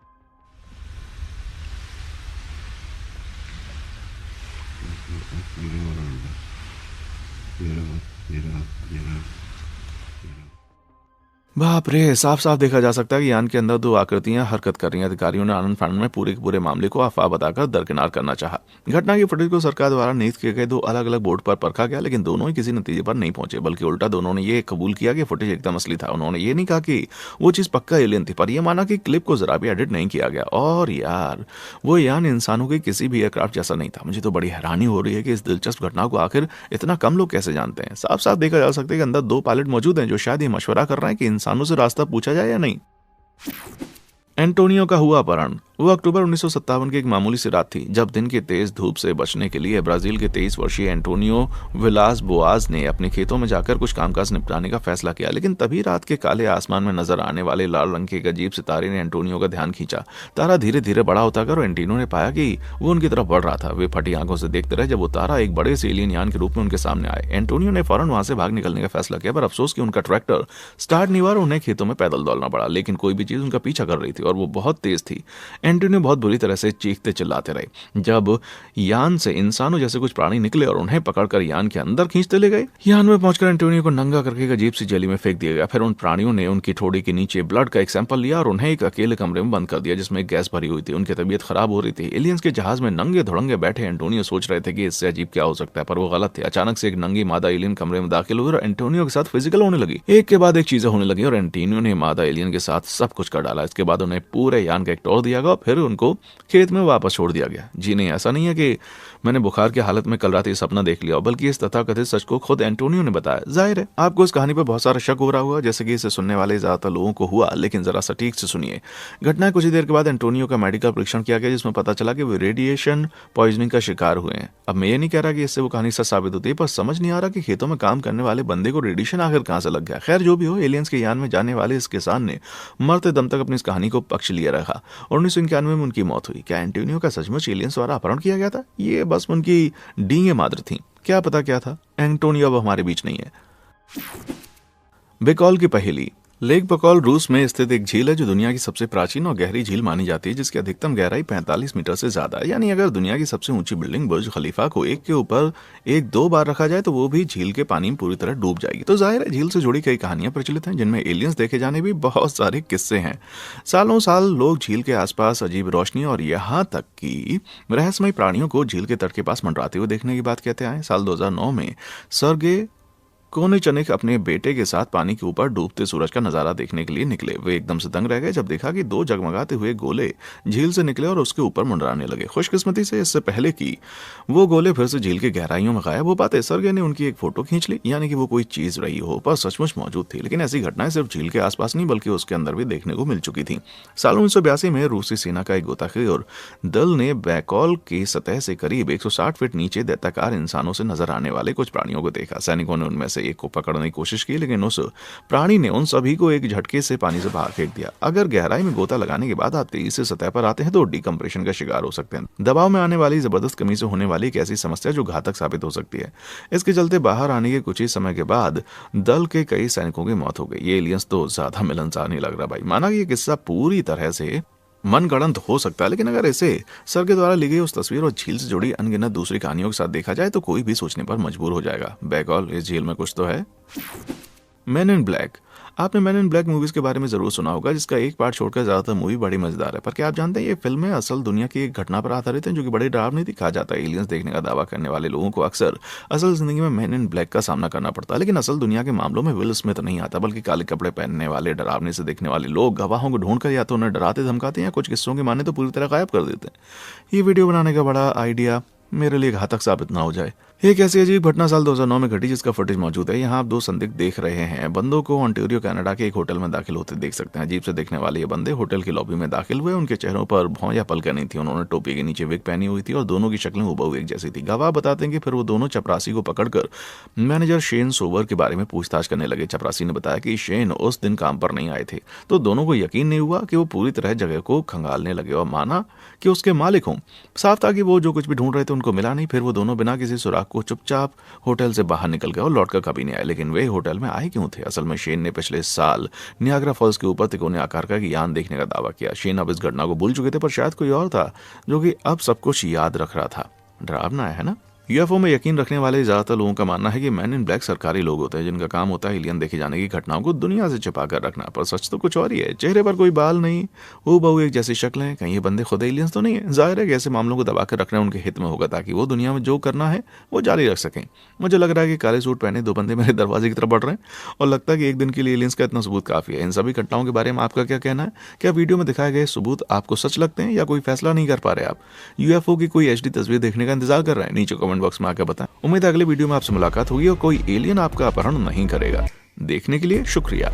Speaker 1: बाप रे, साफ साफ देखा जा सकता है कि यान के अंदर दो आकृतियां हरकत कर रही हैं। अधिकारियों ने आनंद फानंद में पूरे के पूरे मामले को अफवाह बताकर दरकिनार करना चाहा। घटना की फुटेज को सरकार द्वारा नियुक्त किए गए 2 अलग अलग बोर्ड पर परखा गया, लेकिन दोनों ही किसी नतीजे पर नहीं पहुंचे, बल्कि उल्टा दोनों ने ये कबूल किया कि फुटेज एकदम असली था। उन्होंने ये नहीं कहा कि वो चीज पक्का एलियन थी, पर यह माना कि क्लिप को जरा भी एडिट नहीं किया गया। और यार, वो यान इंसानों के किसी भी एयरक्राफ्ट जैसा नहीं था। मुझे तो बड़ी हैरानी हो रही है कि इस दिलचस्प घटना को आखिर इतना कम लोग कैसे जानते हैं। साफ साफ देखा जा सकता है कि अंदर 2 पायलट मौजूद हैं जो शायद ये मशवरा कर रहे हैं कि इंसानों से रास्ता पूछा जाए या नहीं। एंटोनियो का हुआ अपहरण। वो अक्टूबर 1957 की एक मामूली सी रात थी जब दिन की तेज धूप से बचने के लिए ब्राजील के 23 वर्षीय एंटोनियो विलास बोआज ने अपने खेतों में जाकर कुछ कामकाज निपटाने का फैसला किया। लेकिन तभी रात के काले आसमान में नजर आने वाले लाल रंग के एक अजीब सितारे ने एंटोनियो का ध्यान खींचा। तारा धीरे धीरे बड़ा होता गया और एंटोनियो ने पाया कि वो उनकी तरफ बढ़ रहा था। वे फटी आंखों से देखते रहे जब वो तारा एक बड़े से एलियन यान के रूप में उनके सामने आए। एंटोनियो ने फौरन वहां से भाग निकलने का फैसला किया, पर अफसोस कि उनका ट्रैक्टर स्टार्ट नहीं हुआ और उन्हें खेतों में पैदल दौड़ना पड़ा। लेकिन कोई भी चीज उनका पीछा कर रही थी और वो बहुत तेज थी। एंटोनियो बहुत बुरी तरह से चीखते चिल्लाते रहे जब यान से इंसानों जैसे कुछ प्राणी निकले और उन्हें पकड़कर यान के अंदर खींचते ले गए। यान में पहुंचकर एंटोनियो को नंगा करके एक अजीब सी जेली में फेंक दिया गया। फिर उन प्राणियों ने उनकी ठोड़ी के नीचे ब्लड का एक सैंपल लिया और उन्हें एक अकेले कमरे में बंद कर दिया जिसमें गैस भरी हुई थी। उनकी तबीयत खराब हो रही थी। एलियंस के जहाज में नंगे धुड़ंगे बैठे एंटोनियो सोच रहे थे कि इससे अजीब क्या हो सकता है, पर वो गलत थे। अचानक से एक नंगी मादा एलियन कमरे में दाखिल हुई और एंटोनियो के साथ फिजिकल होने लगी। एक के बाद एक चीजें होने लगी और एंटोनियो ने मादा एलियन के साथ सब कुछ कर डाला। इसके बाद उन्हें पूरे यान का एक टूर दिया गया। फिर उनको खेत में वापस छोड़ दिया गया। जी नहीं, ऐसा नहीं है कि मैंने बुखार की हालत में कल रात ये सपना देख लिया, बल्कि इस तथाकथित सच को खुद एंटोनियो ने बताया। जाहिर है आपको इस कहानी पर बहुत सारा शक हो रहा हुआ, जैसे कि इसे सुनने वाले ज्यादातर लोगों को हुआ, लेकिन जरा सटीक से सुनिए। घटना कुछ ही देर के बाद एंटोनियो का मेडिकल परीक्षण किया गया, जिसमें पता चला कि वो रेडिएशन पॉइजनिंग का शिकार हुए हैं। अब मैं ये नहीं कह रहा कि इससे वो कहानी सच साबित होती है, पर समझ नहीं आ रहा कि खेतों में काम करने वाले बंदे को रेडिएशन आखिर कहां से लग गया। खैर जो भी हो, एलियंस के यान में जाने वाले इस किसान ने मरते दम तक अपनी इस कहानी को पक्ष लिया रखा। 1991 में उनकी मौत हुई। क्या एंटोनियो का सचमुच एलियंस द्वारा अपहरण किया गया था? ये बस उनकी डींगे मात्र थी। क्या पता क्या था। एंटोनियो अब हमारे बीच नहीं है। बेकॉल की पहेली। लेक बकौल रूस में स्थित एक झील है जो दुनिया की सबसे प्राचीन और गहरी झील मानी जाती है, जिसकी अधिकतम गहराई 45 मीटर से ज्यादा है। यानी अगर दुनिया की सबसे ऊंची बिल्डिंग बुर्ज खलीफा को एक के ऊपर एक 2 बार रखा जाए तो वो भी झील के पानी में पूरी तरह डूब जाएगी। तो जाहिर है झील से जुड़ी कई कहानियां प्रचलित हैं, जिनमें एलियंस देखे जाने भी बहुत सारे किस्से हैं। सालों साल लोग झील के आसपास अजीब रोशनी और यहाँ तक कि रहस्यमय प्राणियों को झील के तट के पास मंडराते हुए देखने की बात कहते आए। साल 2009 में सर्गे कोनिचनिक अपने बेटे के साथ पानी के ऊपर डूबते सूरज का नजारा देखने के लिए निकले। वे एकदम से दंग रह गए जब देखा कि 2 जगमगाते हुए गोले झील से निकले और उसके ऊपर मंडराने लगे। खुशकिस्मती से इससे पहले कि वो गोले फिर से झील के गहराइयों में गायब हो पाते, सर्गे ने उनकी एक फोटो खींच ली, यानी कि वो कोई चीज रही हो पर सचमुच मौजूद थी। लेकिन ऐसी घटनाएं सिर्फ झील के आसपास नहीं बल्कि उसके अंदर भी देखने को मिल चुकी थी। साल 1982 में रूसी सेना का एक गोताखोर दल ने बैकॉल की सतह से करीब 160 फीट नीचे दैत्याकार इंसानों से नजर आने वाले कुछ प्राणियों को देखा। सैनिकों ने उनमें एक को पकड़ने की कोशिश की, लेकिन उस प्राणी ने उन सभी को एक झटके से पानी से बाहर फेंक दिया। अगर गहराई में गोता लगाने के बाद आप तेजी से सतह पर आते हैं तो डिकम्प्रेशन का शिकार हो सकते हैं। दबाव में आने वाली जबरदस्त कमी से होने वाली एक ऐसी समस्या जो घातक साबित हो सकती है। इसके चलते बाहर आने के कुछ ही समय के बाद दल के कई सैनिकों की मौत हो गई। ये एलियंस तो ज्यादा मिलनसार नहीं लग रहा भाई। माना कि ये किस्सा पूरी तरह से मनगढ़ंत हो सकता है, लेकिन अगर इसे सर के द्वारा ली गई उस तस्वीर और झील से जुड़ी अनगिनत दूसरी कहानियों के साथ देखा जाए तो कोई भी सोचने पर मजबूर हो जाएगा। बैकॉल, इस झील में कुछ तो है। Man in black. आपने मैन इन ब्लैक मूवीज के बारे में जरूर सुना होगा, जिसका एक पार्ट छोड़कर ज्यादातर मूवी बड़ी मजेदार है। पर क्या आप जानते हैं ये फिल्में असल दुनिया की एक घटना पर आधारित हैं, जो कि बड़ी डरावनी थी। कहा जाता है एलियंस देखने का दावा करने वाले लोगों को अक्सर असल जिंदगी में मैन इन ब्लैक का सामना करना पड़ता है। लेकिन असल दुनिया के मामलों में विल स्मिथ नहीं आता, बल्कि काले कपड़े पहनने वाले डरावने से दिखने वाले लोग गवाहों को ढूंढकर या तो उन्हें डराते धमकाते हैं या कुछ किस्सों के माने तो पूरी तरह गायब कर देते हैं। ये वीडियो बनाने का बड़ा आइडिया मेरे लिए घातक साबित ना हो जाए। एक ऐसी अजीब घटना साल 2009 में घटी जिसका फुटेज मौजूद है। यहाँ आप 2 संदिग्ध देख रहे हैं। बंदों को ओंटारियो कनाडा के एक होटल में दाखिल होते देख सकते हैं। अजीब से दिखने वाले ये बंदे होटल की लॉबी में दाखिल हुए। उनके चेहरों पर भौं या पलकें नहीं थी। उन्होंने टोपी के नीचे विग पहनी हुई थी और दोनों की शक्लें हुबहू एक जैसी थी। गवाह बताते हैं कि फिर वो दोनों चपरासी को पकड़कर मैनेजर शेन सोबर के बारे में पूछताछ करने लगे। चपरासी ने बताया कि शेन उस दिन काम पर नहीं आए थे, तो दोनों को यकीन नहीं हुआ कि वो पूरी तरह जगह को खंगालने लगे और माना कि उसके मालिक हों। साफ था कि वो जो कुछ भी ढूंढ रहे थे उनको मिला नहीं। फिर वो दोनों बिना किसी सुराग को चुपचाप होटल से बाहर निकल गए और लौटकर कभी नहीं आए। लेकिन वे होटल में आए क्यों थे? असल में शेन ने पिछले साल नियाग्रा फॉल्स के ऊपर तिकोने आकार का यान देखने का दावा किया। शेन अब इस घटना को भूल चुके थे, पर शायद कोई और था जो कि अब सब कुछ याद रख रहा था। डरावना है ना? यूएफओ में यकीन रखने वाले ज्यादातर लोगों का मानना है कि मैन इन ब्लैक सरकारी लोग होते हैं, जिनका काम होता है एलियन देखे जाने की घटनाओं को दुनिया से छिपा कर रखना। पर सच तो कुछ और ही है। चेहरे पर कोई बाल नहीं, हूबहू एक जैसी शक्ल है। कहीं ये बंदे खुद एलियंस तो नहीं है? जाहिर है कि ऐसे मामलों को दबा कर रखना उनके हित में होगा, ताकि वो दुनिया में जो करना है वो जारी रख सकें। मुझे लग रहा है कि काले सूट पहने 2 बंदे मेरे दरवाजे की तरफ बढ़ रहे हैं और लगता है कि एक दिन के लिए एलियंस का इतना सबूत काफी है। इन सभी घटनाओं के बारे में आपका क्या कहना है? क्या वीडियो में दिखाए गए सबूत आपको सच लगते हैं या कोई फैसला नहीं कर पा रहे आप? यूएफओ की कोई एचडी तस्वीर देखने का इंतजार कर रहे हैं? नीचे कमेंट बॉक्स में आकर बताएं। उम्मीद है अगले वीडियो में आपसे मुलाकात होगी और कोई एलियन आपका अपहरण नहीं करेगा। देखने के लिए शुक्रिया।